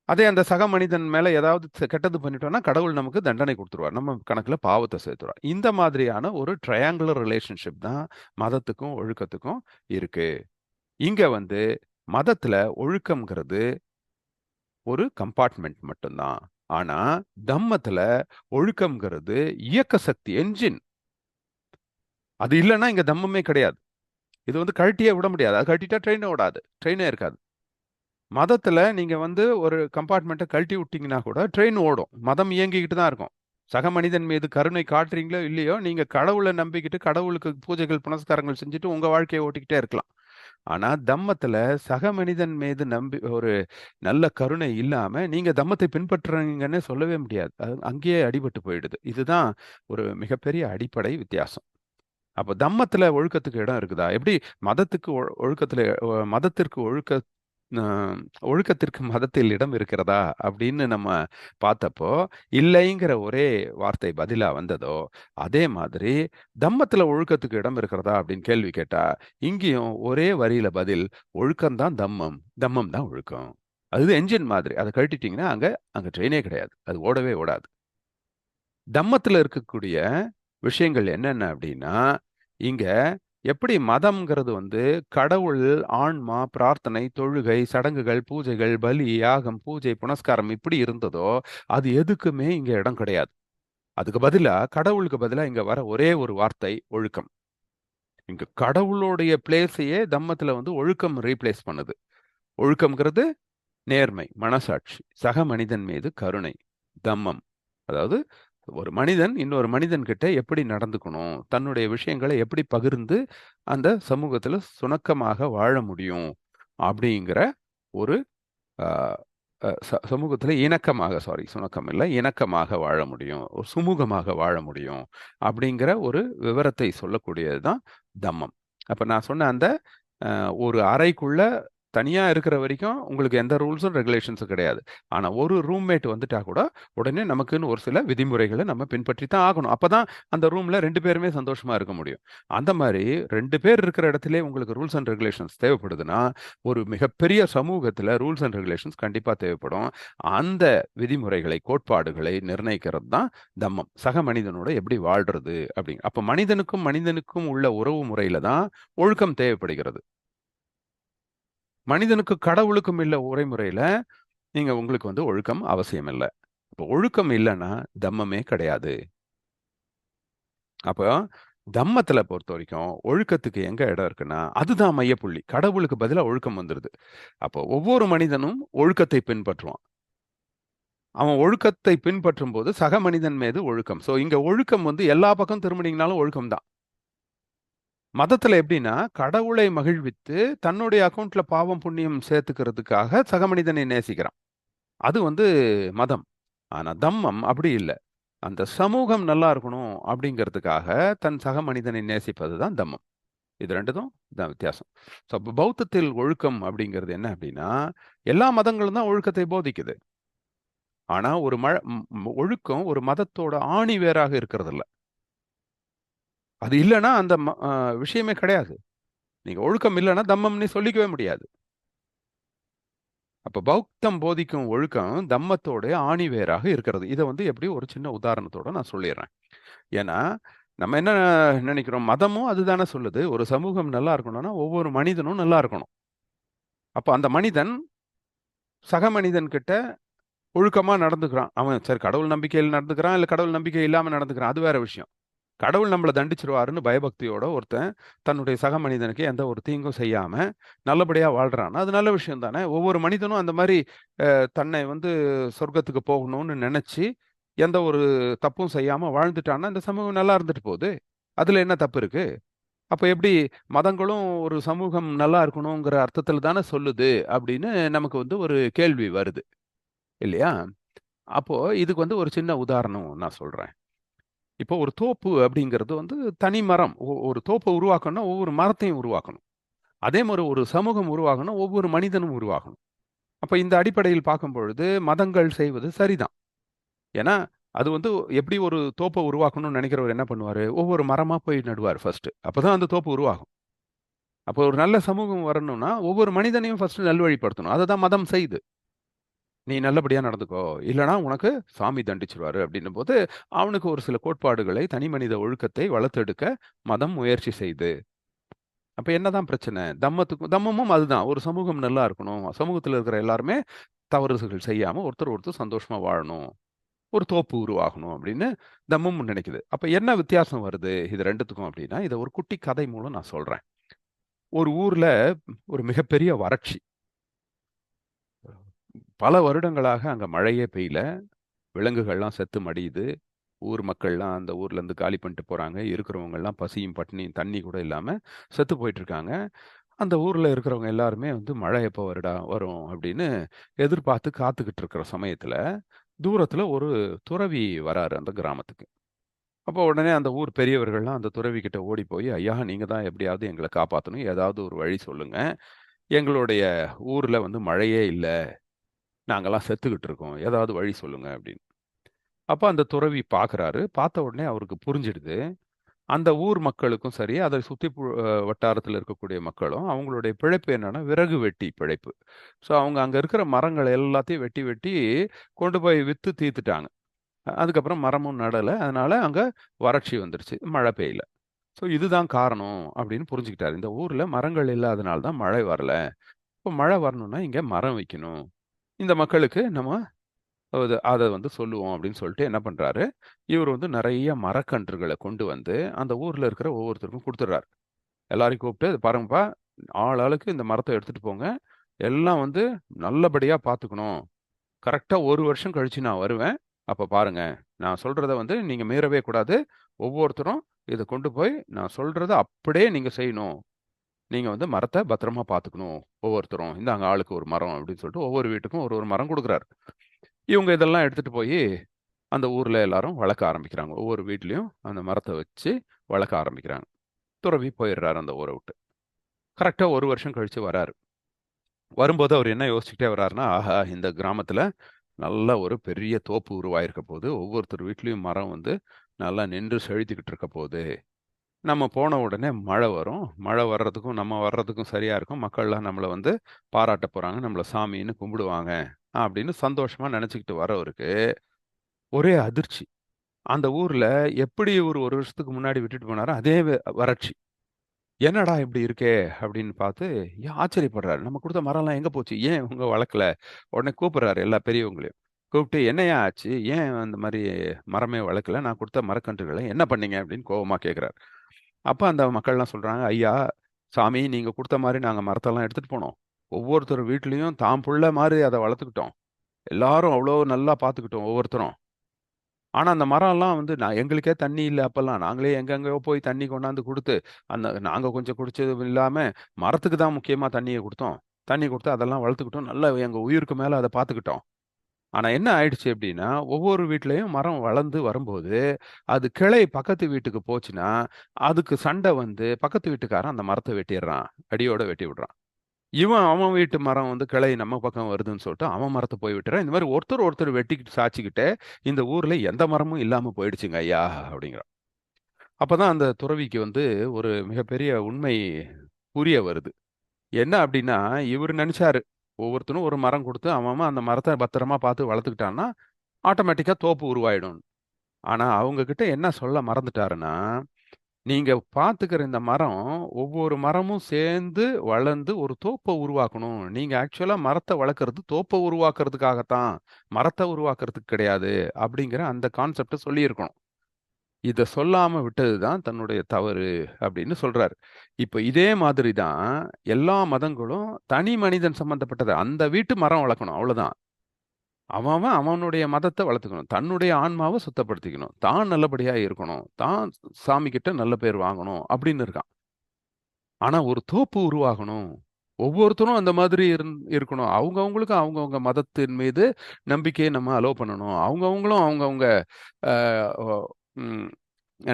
அதே அந்த சக மனிதன் மேல ஏதாவது கெட்டது பண்ணிட்டோம்னா கடவுள் நமக்கு தண்டனை கொடுத்துருவார். நம்ம கணக்குல பாவத்தை சேர்த்துருவார். இந்த மாதிரியான ஒரு ட்ரையாங்குலர் ரிலேஷன்ஷிப் தான் மதத்துக்கும் ஒழுக்கத்துக்கும் இருக்கு. இங்க வந்து மதத்துல ஒழுக்கம்ங்கிறது ஒரு கம்பார்ட்மெண்ட் மட்டும்தான். ஆனா தம்மத்துல ஒழுக்கம்ங்கிறது இயக்க சக்தி, என்ஜின். அது இல்லைன்னா இங்க தம்மமே கிடையாது. இது வந்து கழட்டியே விட முடியாது. அது கழட்டிட்டா ட்ரெயினே ஓடாது, ட்ரெயினே இருக்காது. மதத்துல நீங்க வந்து ஒரு கம்பார்ட்மெண்ட்டை கழட்டி விட்டீங்கன்னா கூட ட்ரெயின் ஓடும். மதம் இயங்கிக்கிட்டு தான் இருக்கும். சக மனிதன் மீது கருணை காட்டுறீங்களோ இல்லையோ, நீங்க கடவுளை நம்பிக்கிட்டு கடவுளுக்கு பூஜைகள், புனஸ்காரங்கள் செஞ்சுட்டு உங்க வாழ்க்கையை ஓட்டிக்கிட்டே இருக்கலாம். ஆனா தம்மத்துல சக மனிதன் மீது ஒரு நல்ல கருணை இல்லாம நீங்க தம்மத்தை பின்பற்றுறீங்கன்னு சொல்லவே முடியாது. அது அங்கேயே அடிபட்டு போயிடுது. இதுதான் ஒரு மிகப்பெரிய அடிப்படை வித்தியாசம். அப்ப தம்மத்துல ஒழுக்கத்துக்கு இடம் இருக்குதா? எப்படி மதத்துக்கு ஒழுக்கத்துல மதத்திற்கு அஹ், ஒழுக்கத்திற்கு மதத்தில் இடம் இருக்கிறதா அப்படின்னு நம்ம பார்த்தப்போ இல்லைங்கிற ஒரே வார்த்தை பதிலா வந்ததோ, அதே மாதிரி தம்மத்துல ஒழுக்கத்துக்கு இடம் இருக்கிறதா அப்படின்னு கேள்வி கேட்டா இங்கேயும் ஒரே வரியில பதில், ஒழுக்கம்தான் தம்மம், தம்மம் தான் ஒழுக்கம். அது என்ஜின் மாதிரி. அதை கழட்டிட்டீங்கன்னா அங்க அங்க ட்ரெயினே கிடையாது. அது ஓடவே ஓடாது. தம்மத்துல இருக்கக்கூடிய விஷயங்கள் என்னென்ன அப்படின்னா, இங்க எப்படி மதம்ங்கிறது வந்து கடவுள், ஆன்மா, பிரார்த்தனை, தொழுகை, சடங்குகள், பூஜைகள், பலி, யாகம், பூஜை, புனஸ்காரம் இப்படி இருந்ததோ, அது எதுக்குமே இங்க இடம் கிடையாது. அதுக்கு பதிலா கடவுளுக்கு பதிலா இங்க வர ஒரே ஒரு வார்த்தை ஒழுக்கம். இங்க கடவுளுடைய பிளேஸையே தம்மத்துல வந்து ஒழுக்கம் ரீப்ளேஸ் பண்ணுது. ஒழுக்கம்ங்கிறது நேர்மை, மனசாட்சி, சக மனிதன் மீது கருணை, தம்மம். அதாவது ஒரு மனிதன் இன்னொரு மனிதன் கிட்ட எப்படி நடந்துக்கணும், தன்னுடைய விஷயங்களை எப்படி பகிர்ந்து அந்த சமூகத்துல சுணக்கமாக வாழ முடியும் அப்படிங்கிற ஒரு ஆஹ், சமூகத்துல இணக்கமாக, சாரி சுணக்கம் இல்லை, இணக்கமாக வாழ முடியும், ஒரு சுமூகமாக வாழ முடியும் அப்படிங்கிற ஒரு விவரத்தை சொல்லக்கூடியதுதான் தம்மம். அப்ப நான் சொன்ன அந்த ஒரு அறைக்குள்ள தனியா இருக்கிற வரைக்கும் உங்களுக்கு எந்த ரூல்ஸும் ரெகுலேஷன்ஸும் கிடையாது. ஆனா ஒரு ரூம்மேட் வந்துட்டா கூட உடனே நமக்குன்னு ஒரு சில விதிமுறைகளை நம்ம பின்பற்றி தான் ஆகணும். அப்பதான் அந்த ரூம்ல 2 பேருமே சந்தோஷமா இருக்க முடியும். அந்த மாதிரி 2 பேர் இருக்கிற இடத்திலே உங்களுக்கு ரூல்ஸ் அண்ட் ரெகுலேஷன்ஸ் தேவைப்படுதுன்னா, ஒரு மிகப்பெரிய சமூகத்துல ரூல்ஸ் அண்ட் ரெகுலேஷன்ஸ் கண்டிப்பா தேவைப்படும். அந்த விதிமுறைகளை, கோட்பாடுகளை நிர்ணயிக்கிறது தான் தம்மம். சக மனிதனோட எப்படி வாழ்றது அப்படிங்க. அப்ப மனிதனுக்கும் மனிதனுக்கும் உள்ள உறவு முறையில தான் ஒழுக்கம் தேவைப்படுகிறது. மனிதனுக்கு கடவுளுக்கும் இல்ல உரைமுறையில நீங்க உங்களுக்கு வந்து ஒழுக்கம் அவசியம் இல்லை. இப்போ ஒழுக்கம் இல்லைன்னா தம்மமே கிடையாது. அப்போ தம்மத்துல பொறுத்த வரைக்கும் ஒழுக்கத்துக்கு எங்க இடம் இருக்குன்னா அதுதான் மையப்புள்ளி. கடவுளுக்கு பதிலா ஒழுக்கம் வந்துருது. அப்போ ஒவ்வொரு மனிதனும் ஒழுக்கத்தை பின்பற்றுவான். அவன் ஒழுக்கத்தை பின்பற்றும் போது சக மனிதன் மீது ஒழுக்கம். சோ இங்க ஒழுக்கம் வந்து எல்லா பக்கம் திரும்பினீங்கனாலும் ஒழுக்கம் தான். மதத்துல எப்படின்னா கடவுளை மகிழ்வித்து தன்னுடைய அக்கவுண்ட்ல பாவம் புண்ணியம் சேர்த்துக்கிறதுக்காக சக மனிதனை நேசிக்கிறான். அது வந்து மதம். ஆனா தம்மம் அப்படி இல்ல. அந்த சமூகம் நல்லா இருக்கணும் அப்படிங்கிறதுக்காக தன் சக மனிதனை நேசிப்பது தான் தம்மம். இது 2ம் தான் வித்தியாசம். ஸோ அப்ப பௌத்தத்தில் ஒழுக்கம் அப்படிங்கிறது என்ன அப்படின்னா, எல்லா மதங்களும் தான் ஒழுக்கத்தை போதிக்குது. ஆனா ஒரு ஒழுக்கம் ஒரு மதத்தோட ஆணி வேராக இருக்கிறதில்ல. அது இல்லன்னா அந்த விஷயமே கிடையாது. நீங்க ஒழுக்கம் இல்லன்னா தம்மம்னு சொல்லிக்கவே முடியாது. அப்ப பௌத்தம் போதிக்கும் ஒழுக்கம் தம்மத்தோட ஆணிவேராக இருக்கிறது. இதை வந்து எப்படி ஒரு சின்ன உதாரணத்தோட நான் சொல்லிடுறேன். ஏன்னா நம்ம என்ன நினைக்கிறோம், மதமும் அதுதானே சொல்லுது ஒரு சமூகம் நல்லா இருக்கணும்னா ஒவ்வொரு மனிதனும் நல்லா இருக்கணும். அப்ப அந்த மனிதன் சக மனிதன் கிட்ட ஒழுக்கமா நடந்துக்கிறான். அவன் சரி கடவுள் நம்பிக்கையில் நடந்துக்கிறான், இல்ல கடவுள் நம்பிக்கை இல்லாம நடந்துக்கிறான், அது வேற விஷயம். கடவுள் நம்மளை தண்டிச்சிருவாருன்னு பயபக்தியோட ஒருத்தன் தன்னுடைய சக மனிதனுக்கு எந்த ஒரு தீங்கும் செய்யாம நல்லபடியா வாழ்றான், அது நல்ல விஷயம் தானே. ஒவ்வொரு மனிதனும் அந்த மாதிரி தன்னை வந்து சொர்க்கத்துக்கு போகணும்னு நினைச்சு எந்த ஒரு தப்பும் செய்யாம வாழ்ந்துட்டான்னா இந்த சமூகம் நல்லா இருந்துட்டு போகுது. அதுல என்ன தப்பு இருக்கு? அப்ப எப்படி மதங்களும் ஒரு சமூகம் நல்லா இருக்கணுங்கிற அர்த்தத்துல தானே சொல்லுது அப்படின்னு நமக்கு வந்து ஒரு கேள்வி வருது இல்லையா? அப்போ இதுக்கு வந்து ஒரு சின்ன உதாரணம் நான் சொல்றேன். இப்போ ஒரு தோப்பு அப்படிங்கிறது வந்து தனி மரம். ஒரு தோப்பை உருவாக்கணும்னா ஒவ்வொரு மரத்தையும் உருவாக்கணும். அதே மாதிரி ஒரு சமூகம் உருவாகணும், ஒவ்வொரு மனிதனும் உருவாகணும். அப்ப இந்த அடிப்படையில் பார்க்கும் பொழுது மதங்கள் செய்வது சரிதான். ஏன்னா அது வந்து எப்படி ஒரு தோப்பை உருவாக்கணும்னு நினைக்கிறவர் என்ன பண்ணுவாரு, ஒவ்வொரு மரமா போய் நடுவார் ஃபர்ஸ்ட். அப்பதான் அந்த தோப்பு உருவாகும். அப்போ ஒரு நல்ல சமூகம் வரணும்னா ஒவ்வொரு மனிதனையும் ஃபர்ஸ்ட் நல்வழிப்படுத்தணும். அதை தான் மதம் செய்யுது. நீ நல்லபடியா நடந்துக்கோ, இல்லனா உனக்கு சாமி தண்டிச்சிருவாரு அப்படின்னும் போது அவனுக்கு ஒரு சில கோட்பாடுகளை, தனி மனித ஒழுக்கத்தை வளர்த்தெடுக்க மதம் முயற்சி செய்து. அப்ப என்னதான் பிரச்சனை? தம்மமும் அதுதான். ஒரு சமூகம் நல்லா இருக்கணும், சமூகத்துல இருக்கிற எல்லாருமே தவறுகள் செய்யாம ஒருத்தர் ஒருத்தர் சந்தோஷமா வாழணும், ஒரு தோப்பு உருவாகணும் அப்படின்னு தம்மமும் நினைக்குது. அப்ப என்ன வித்தியாசம் வருது இது 2த்துக்கும் அப்படின்னா, இதை ஒரு குட்டி கதை மூலம் நான் சொல்றேன். ஒரு ஊர்ல ஒரு மிகப்பெரிய வறட்சி. பல வருடங்களாக அங்க மழையே பெய்யல. விலங்குகள்லாம் செத்து மடியுது. ஊர் மக்கள்லாம் அந்த ஊர்ல இருந்து காலி பண்ணிட்டு போறாங்க. இருக்கிறவங்க எல்லாம் பசியும் பட்டினியும் தண்ணி கூட இல்லாம செத்து போயிட்டு இருக்காங்க. அந்த ஊர்ல இருக்கிறவங்க எல்லாருமே வந்து மழை எப்போ வருடா வரும் அப்படின்னு எதிர்பார்த்து காத்துக்கிட்டு இருக்கிற சமயத்துல தூரத்துல ஒரு துறவி வராரு அந்த கிராமத்துக்கு. அப்போ உடனே அந்த ஊர் பெரியவர்கள்லாம் அந்த துறவி கிட்ட ஓடி போய், ஐயா நீங்க தான் எப்படியாவது எங்களை காப்பாத்தணும், ஏதாவது ஒரு வழி சொல்லுங்க. எங்களுடைய ஊர்ல வந்து மழையே இல்ல, நாங்கெல்லாம் செத்துக்கிட்டு இருக்கோம், ஏதாவது வழி சொல்லுங்க அப்படின்னு. அப்ப அந்த துறவி பார்க்குறாரு. பார்த்த உடனே அவருக்கு புரிஞ்சிடுது. அந்த ஊர் மக்களுக்கும் சரி, அதை சுத்தி வட்டாரத்துல இருக்கக்கூடிய மக்களும், அவங்களுடைய பிழைப்பு என்னன்னா, விறகு வெட்டி பிழைப்பு. ஸோ அவங்க அங்க இருக்கிற மரங்கள் எல்லாத்தையும் வெட்டி வெட்டி கொண்டு போய் வித்து தீர்த்துட்டாங்க. அதுக்கப்புறம் மரமும் நடல. அதனால அங்க வறட்சி வந்துருச்சு. மழை பெய்யல. ஸோ இதுதான் காரணம் அப்படின்னு புரிஞ்சுக்கிட்டாரு. இந்த ஊர்ல மரங்கள் இல்லாதனால தான் மழை வரல. இப்போ மழை வரணும்னா இங்க மரம் வைக்கணும். இந்த மக்களுக்கு நம்ம அத வந்து சொல்லுவோம் அப்படின்னு சொல்லிட்டு என்ன பண்றாரு, இவர் வந்து நெறைய மரக்கன்றுகள கொண்டு வந்து அந்த ஊர்ல இருக்கிற ஒவ்வொருத்தருக்கும் குடுத்துடுறாரு. எல்லாரையும் கூப்பிட்டு, "இத பாருங்கப்பா, ஆள் ஆளுக்கு இந்த மரத்த எடுத்துட்டு போங்க. எல்லாம் வந்து நல்லபடியா பார்த்துக்கணும். கரெக்ட்டா 1 வருஷம் கழிச்சு நான் வருவேன். அப்ப பாருங்க. நான் சொல்றத வந்து நீங்க மீறவே கூடாது. ஒவ்வொருத்தரும் இத கொண்டு போய் நான் சொல்றத அப்படியே நீங்க செய்யணும். நீங்க வந்து மரத்த பத்திரமா பார்த்துக்கணும். ஒவ்வொருத்தரும். இந்தாங்க ஆளுக்கு ஒரு மரம்" அப்படின்னு சொல்லிட்டு ஒவ்வொரு வீட்டுக்கும் ஒரு ஒரு மரம் குடுக்குறாரு. இவங்க இதெல்லாம் எடுத்துட்டு போயி அந்த ஊர்ல எல்லாரும் வளர்க்க ஆரம்பிக்கிறாங்க. ஒவ்வொரு வீட்லயும் அந்த மரத்த வச்சு வளர்க்க ஆரம்பிக்கிறாங்க. துறவி போயிடுறாரு அந்த ஊர விட்டு. கரெக்ட்டா 1 வருஷம் கழிச்சு வராரு. வரும்போது அவர் என்ன யோசிச்சுக்கிட்டே வர்றாருன்னா, ஆஹா! இந்த கிராமத்துல நல்ல ஒரு பெரிய தோப்பு உருவாயிருக்க போது. ஒவ்வொருத்தர் வீட்லயும் மரம் வந்து நல்லா நின்று செழித்துக்கிட்டு இருக்க போது. நம்ம போன உடனே மழை வரும். மழை வர்றதுக்கும், நம்ம வர்றதுக்கும் சரியா இருக்கும். மக்கள்லாம் நம்மள வந்து பாராட்டப் போறாங்க. நம்மள சாமின்னு கும்பிடுவாங்க. அப்படின்னு சந்தோஷமா நெனச்சுக்கிட்டு வரவருக்கு, ஒரே அதிர்ச்சி. அந்த ஊர்ல எப்படி இவரு 1 வருஷத்துக்கு முன்னாடி விட்டுட்டு போனாரோ, அதே வறட்சி. "என்னடா இப்படி இருக்கே!" அப்படின்னு பார்த்து ஆச்சரியப்படுறாரு. "நம்ம குடுத்த மரம்லாம் எங்க போச்சு? ஏன் இவங்க வளர்க்கல?" உடனே கூப்பிடுறாரு எல்லா பெரியவங்களையும். கூப்பிட்டு, "என்னய்யா ஆச்சு? ஏன் அந்த மாரி மரமே வளர்க்கல? நான் குடுத்த மரக்கன்றுகள என்ன பண்ணீங்க?" அப்படின்னு கோவமா கேட்கிறாரு. அப்ப அந்த மக்கள்லாம் சொல்றாங்க, "ஐயா, சாமி நீங்க குடுத்த மாரி நாங்க மரத்தெல்லாம் எடுத்துட்டு போனோம். ஒவ்வொருத்தர் வீட்லயும் தான் புள்ள மாரி அத வளர்த்துக்கிட்டோம். எல்லாரும் அவ்வளோ நல்லா பார்த்துக்கிட்டோம் ஒவ்வொருத்தரும். ஆனா, அந்த மரம்லாம் வந்து எங்களுக்கே தண்ணி இல்ல அப்பல்லாம். நாங்களே எங்கெங்கேயோ போய் தண்ணி கொண்டாந்து குடுத்து, நாங்க கொஞ்சம் குடிச்சது இல்லாம, மரத்துக்கு தான் முக்கியமா தண்ணிய குடுத்தோம். தண்ணி குடுத்து அதெல்லாம் வளர்த்துக்கிட்டோம். நல்லா எங்க உயிருக்கு மேல அத பார்த்துக்கிட்டோம். ஆனா என்ன ஆயிடுச்சு அப்டின்னா, ஒவ்வொரு வீட்லயும் மரம் வளர்ந்து வரும்போது, அது கிளை பக்கத்து வீட்டுக்கு போச்சுன்னா, அதுக்கு சண்ட வந்து பக்கத்து வீட்டுக்காரன் அந்த மரத்த வெட்டிர்றான். அடியோட வெட்டி விடுறான். அவன் வீட்டு மரம் வந்து கிளை நம்ம பக்கம் வருதுன்னு சொல்லிட்டு, அவன் மரத்த போய் வெட்டுறான். இந்த மாரி ஒருத்தர் ஒருத்தர் வெட்டிக்கிட்டு சாய்ச்சுக்கிட்டு, இந்த ஊர்ல எந்த மரமும் இல்லாம போயிடுச்சுங்க ஐயா! அப்படிங்கிறான். அப்பதான் அந்த துறவிக்கு வந்து ஒரு மிகப்பெரிய உண்மை புரிய வருது. என்ன அப்படின்னா, இவரு நெனச்சாரு, ஒவ்வொருத்தனும் ஒரு மரம் குடுத்து, அவன் அவன் அந்த மரத்த பத்திரமா பார்த்து வளர்த்துக்கிட்டான்னா, ஆட்டோமேட்டிக்கா தோப்பு உருவாயிடும். ஆனா, அவங்க கிட்ட என்ன சொல்ல மறந்துட்டாருன்னா, நீங்க பார்த்துக்கிற இந்த மரம், ஒவ்வொரு மரமும் சேர்ந்து வளர்ந்து ஒரு தோப்ப உருவாக்கணும். நீங்க ஆக்சுவலா மரத்த வளர்க்கறது தோப்ப உருவாக்குறதுக்காகத்தான். மரத்த உருவாக்குறதுக்கு கிடையாது. அப்படிங்கிற அந்த கான்செப்ட்ட சொல்லியிருக்கணும். இத சொல்லாம விட்டது தான் தன்னுடைய தவறு அப்படின்னு சொல்றாரு. இப்ப இதே மாதிரி தான் எல்லா மதங்களும் தனி மனிதன் சம்பந்தப்பட்டது. அந்த வீட்டு மரம் வளர்க்கணும். அவ்வளவுதான். அவன் அவனுடைய மதத்த வளர்த்துக்கணும். தன்னுடைய ஆன்மாவ சுத்தப்படுத்திக்கணும். தான் நல்லபடியா இருக்கணும். தான் சாமி கிட்ட நல்ல பேர் வாங்கணும் அப்படின்னு இருக்கான். ஆனா ஒரு தோப்பு உருவாகணும். ஒவ்வொருத்தரும் அந்த மாதிரி இருக்கணும். அவங்கவங்களுக்கு அவங்கவங்க மதத்தின் மீது நம்பிக்கைய நம்ம அலோவ் பண்ணணும். அவங்கவங்களும் அவங்கவங்க அ ஒ ம்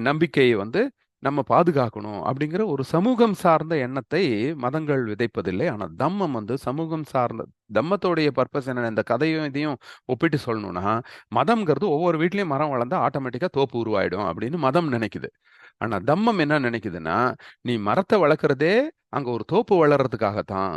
நம்பிக்கையை வந்து நம்ம பாதுகாக்கணும். அப்படிங்கிற ஒரு சமூகம் சார்ந்த எண்ணத்தை மதங்கள் விதைப்பதில்லை. ஆனா தம்மம் வந்து சமூகம் சார்ந்த தம்மத்தோடைய பர்ப்பஸ் என்ன? இந்த கதையும் இதையும் ஒப்பிட்டு சொல்லணும்னா, மதம்ங்கிறது ஒவ்வொரு வீட்லயும் மரம் வளர்ந்தா ஆட்டோமேட்டிக்கா தோப்பு உருவாயிடும் அப்படின்னு மதம் நினைக்குது. ஆனா தம்மம் என்ன நினைக்குதுன்னா, நீ மரத்த வளர்க்கிறதே அங்க ஒரு தோப்பு வளர்றதுக்காகத்தான்.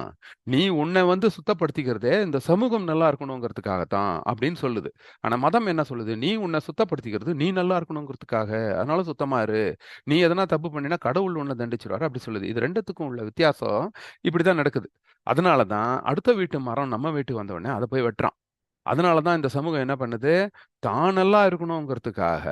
நீ உன்னை வந்து சுத்தப்படுத்திக்கிறதே இந்த சமூகம் நல்லா இருக்கணுங்கிறதுக்காகத்தான் அப்படின்னு சொல்லுது. ஆனா மதம் என்ன சொல்லுது? நீ உன்னை சுத்தப்படுத்திக்கிறது நீ நல்லா இருக்கணுங்கிறதுக்காக. அதனால சுத்தமா இரு. நீ எதனா தப்பு பண்ணினா கடவுள் உன்னை தண்டிச்சுருவாரு அப்படி சொல்லுது. இது 2த்துக்கும் உள்ள வித்தியாசம் இப்படிதான் நடக்குது. அதனால தான் அடுத்த வீட்டு மரம் நம்ம வீட்டுக்கு வந்த உடனே அத போய் வெட்டுறான். அதனால தான் இந்த சமூகம் என்ன பண்ணுது? தான் நல்லா இருக்கணுங்கிறதுக்காக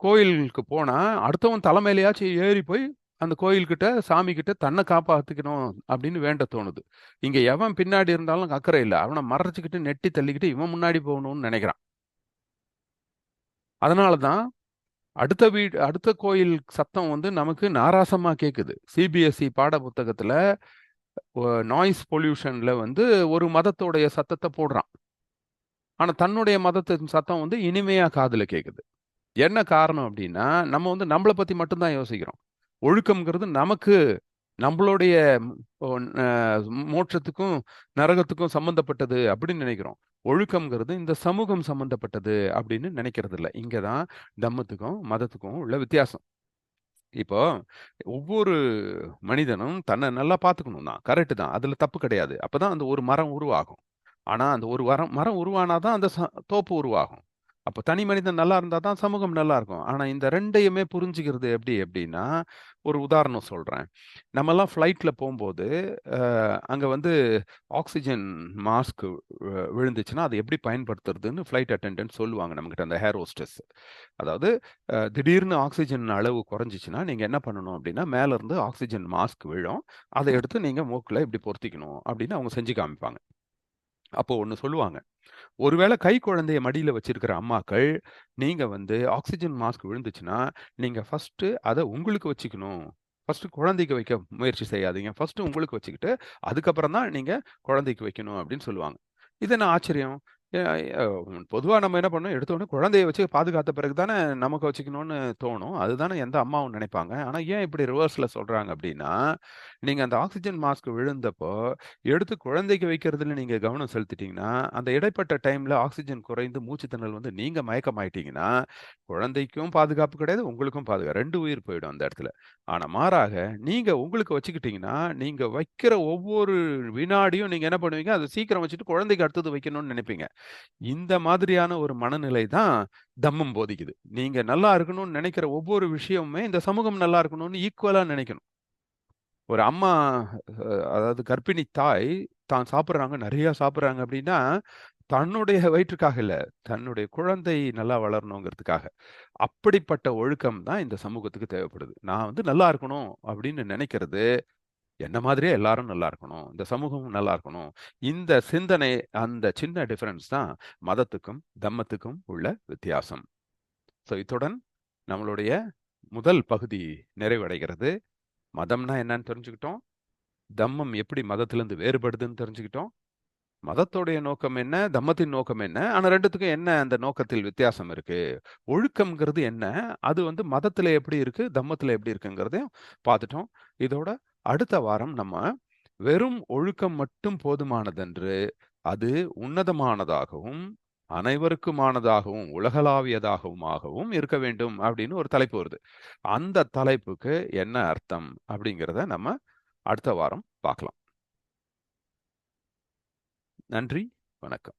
கோயிலுக்கு போனா, அடுத்தவன் தல மேலயாச்சும் ஏறி போய், அந்த கோயில்கிட்ட, சாமி கிட்ட தன்ன காப்பாத்திக்கணும் அப்படின்னு வேண்ட தோணுது. இங்க எவன் பின்னாடி இருந்தாலும் அக்கறை இல்ல. அவன மறைச்சுக்கிட்டு, நெட்டி தள்ளிக்கிட்டு இவன் முன்னாடி போகணும்னு நெனைக்கிறான். அதனால தான் அடுத்த கோயில் சத்தம் வந்து நமக்கு நாராசமா கேக்குது. சிபிஎஸ்இ பாட புத்தகத்துல நாய்ஸ் பொல்யூஷன்ல வந்து ஒரு மதத்தோடைய சத்தத்த போடுறான். ஆனா தன்னுடைய மதத்தின் சத்தம் வந்து இனிமையா காதுல கேக்குது. என்ன காரணம் அப்படின்னா, நம்ம வந்து நம்மள பத்தி மட்டும் தான் யோசிக்கிறோம். ஒழுக்கம்ங்கிறது நமக்கு நம்மளுடைய ஒ அ மோட்சத்துக்கும், நரகத்துக்கும் சம்மந்தப்பட்டது அப்படின்னு நினைக்கிறோம். ஒழுக்கம்ங்கிறது இந்த சமூகம் சம்மந்தப்பட்டது அப்படின்னு நினைக்கிறதில்ல. இங்க தான் தம்மத்துக்கும், மதத்துக்கும் உள்ள வித்தியாசம். இப்போ ஒவ்வொரு மனிதனும் தன்னை நல்லா பார்த்துக்கணும் தான். கரெக்ட் தான். அதுல தப்பு கிடையாது. அப்பதான் அந்த ஒரு மரம் உருவாகும். ஆனா அந்த ஒரு மரம் உருவானாதான் அந்த தோப்பு உருவாகும். அப்போ தனி மனிதன் நல்லா இருந்தா தான் சமூகம் நல்லா இருக்கும். ஆனா இந்த 2யுமே புரிஞ்சுக்கிறது எப்படி அப்படின்னா, ஒரு உதாரணம் சொல்றேன். நம்மலாம் ஃப்ளைட்ல போம்போது, அ அங்க வந்து ஆக்ஸிஜன் மாஸ்க் விழுந்துச்சுன்னா, அதை எப்படி பயன்படுத்துறதுன்னு ஃப்ளைட் அட்டெண்டன்ட் சொல்லுவாங்க நம்மகிட்ட, அந்த ஏர் ஹோஸ்டஸ். அதாவது திடீர்னு ஆக்ஸிஜன் அளவு குறைஞ்சிச்சுன்னா, நீங்க என்ன பண்ணணும் அப்படின்னா, மேல இருந்து ஆக்ஸிஜன் மாஸ்க் விழும். அதை எடுத்து நீங்க மூக்குல இப்படி பொருத்திக்கணும் அப்படின்னு அவங்க செஞ்சு காமிப்பாங்க. அப்போ ஒண்ணு சொல்லுவாங்க. ஒருவேளை கை குழந்தைய மடியில வச்சிருக்கிற அம்மாக்கள், நீங்க வந்து ஆக்ஸிஜன் மாஸ்க் விழுந்துச்சுன்னா, நீங்க ஃபர்ஸ்ட்டு அத உங்களுக்கு வச்சுக்கணும். ஃபர்ஸ்ட்டு குழந்தைக்கு வைக்க முயற்சி செய்யாதீங்க. ஃபர்ஸ்ட்டு உங்களுக்கு வச்சுக்கிட்டு, அதுக்கப்புறம் தான் நீங்க குழந்தைக்கு வைக்கணும் அப்படின்னு சொல்லுவாங்க. இது என்ன ஆச்சரியம்? எ அ பொதுவா நம்ம என்ன பண்ணோம், எடுத்த உடனே குழந்தைய வச்சு பாதுகாத்த பிறகு தானே நமக்கு வச்சுக்கணும்னு தோணும். அதுதானே எந்த அம்மாவும் நினைப்பாங்க. ஆனா ஏன் இப்படி ரிவர்ஸ்ல சொல்றாங்க அப்படின்னா, நீங்க அந்த ஆக்ஸிஜன் மாஸ்க் விழுந்தப்போ, எடுத்து குழந்தைக்கு வைக்கிறதுல நீங்க கவனம் செலுத்திட்டீங்கன்னா, அந்த இடைப்பட்ட டைம்ல ஆக்ஸிஜன் குறைந்து மூச்சு திணறல் வந்து நீங்க மயக்கமாயிட்டீங்கன்னா, குழந்தைக்கும் பாதுகாப்பு கிடையாது, உங்களுக்கும் 2 உயிர் போயிடும் அந்த இடத்துல. ஆனா மாறாக, நீங்க உங்களுக்கு வச்சுக்கிட்டீங்கன்னா, நீங்க வைக்கிற ஒவ்வொரு வினாடியும் நீங்க என்ன பண்ணுவீங்க, அத சீக்கிரம் வச்சுட்டு குழந்தைக்கு அடுத்தது வைக்கணும்னு நினைப்பீங்க. இந்த மாதிரியான ஒரு மனநிலை தான் தம்மம் போதிக்குது. நீங்க நல்லா இருக்கணும்னு நினைக்கிற ஒவ்வொரு விஷயமுமே, இந்த சமூகம் நல்லா இருக்கணும்னு ஈக்குவலா நினைக்கணும். ஒரு அம்மா அதாவது கர்ப்பிணி தாய் தான் சாப்பிடுறாங்க, நெறைய சாப்பிடுறாங்க அப்படின்னா, தன்னுடைய வயிற்றுக்காக இல்ல, தன்னுடைய குழந்தை நல்லா வளரணுங்கிறதுக்காக. அப்படிப்பட்ட ஒழுக்கம் தான் இந்த சமூகத்துக்கு தேவைப்படுது. நான் வந்து நல்லா இருக்கணும் அப்படின்னு நினைக்கிறது, என்ன மாதிரியே எல்லாரும் நல்லா இருக்கணும். இந்த சமூகமும் நல்லா இருக்கணும். இந்த சிந்தனை, அந்த சின்ன டிஃபரன்ஸ் தான் மதத்துக்கும், தம்மத்துக்கும் உள்ள வித்தியாசம். ஸோ இத்துடன் நம்மளுடைய முதல் பகுதி நிறைவடைகிறது. மதம்னா என்னன்னு தெரிஞ்சுக்கிட்டோம். தம்மம் எப்படி மதத்திலிருந்து வேறுபடுதுன்னு தெரிஞ்சுக்கிட்டோம். மதத்தோடைய நோக்கம் என்ன? தம்மத்தின் நோக்கம் என்ன? ஆனா 2த்துக்கும் என்ன அந்த நோக்கத்தில் வித்தியாசம் இருக்கு? ஒழுக்கம்ங்கிறது என்ன? அது வந்து மதத்தில எப்படி இருக்கு? தம்மத்தில எப்படி இருக்குங்கிறதையும் பார்த்துட்டோம். இதோட அடுத்த வாரம் நம்ம வெறும் ஒழுக்கம் மட்டும் போதுமானதன்று, அது உன்னதமானதாகவும், அனைவருக்குமானதாகவும், உலகளாவியதாகவுமாகவும் இருக்க வேண்டும் அப்படின்னு ஒரு தலைப்பு வருது. அந்த தலைப்புக்கு என்ன அர்த்தம்? அப்படிங்கிறத நம்ம அடுத்த வாரம் பார்க்கலாம். நன்றி, வணக்கம்.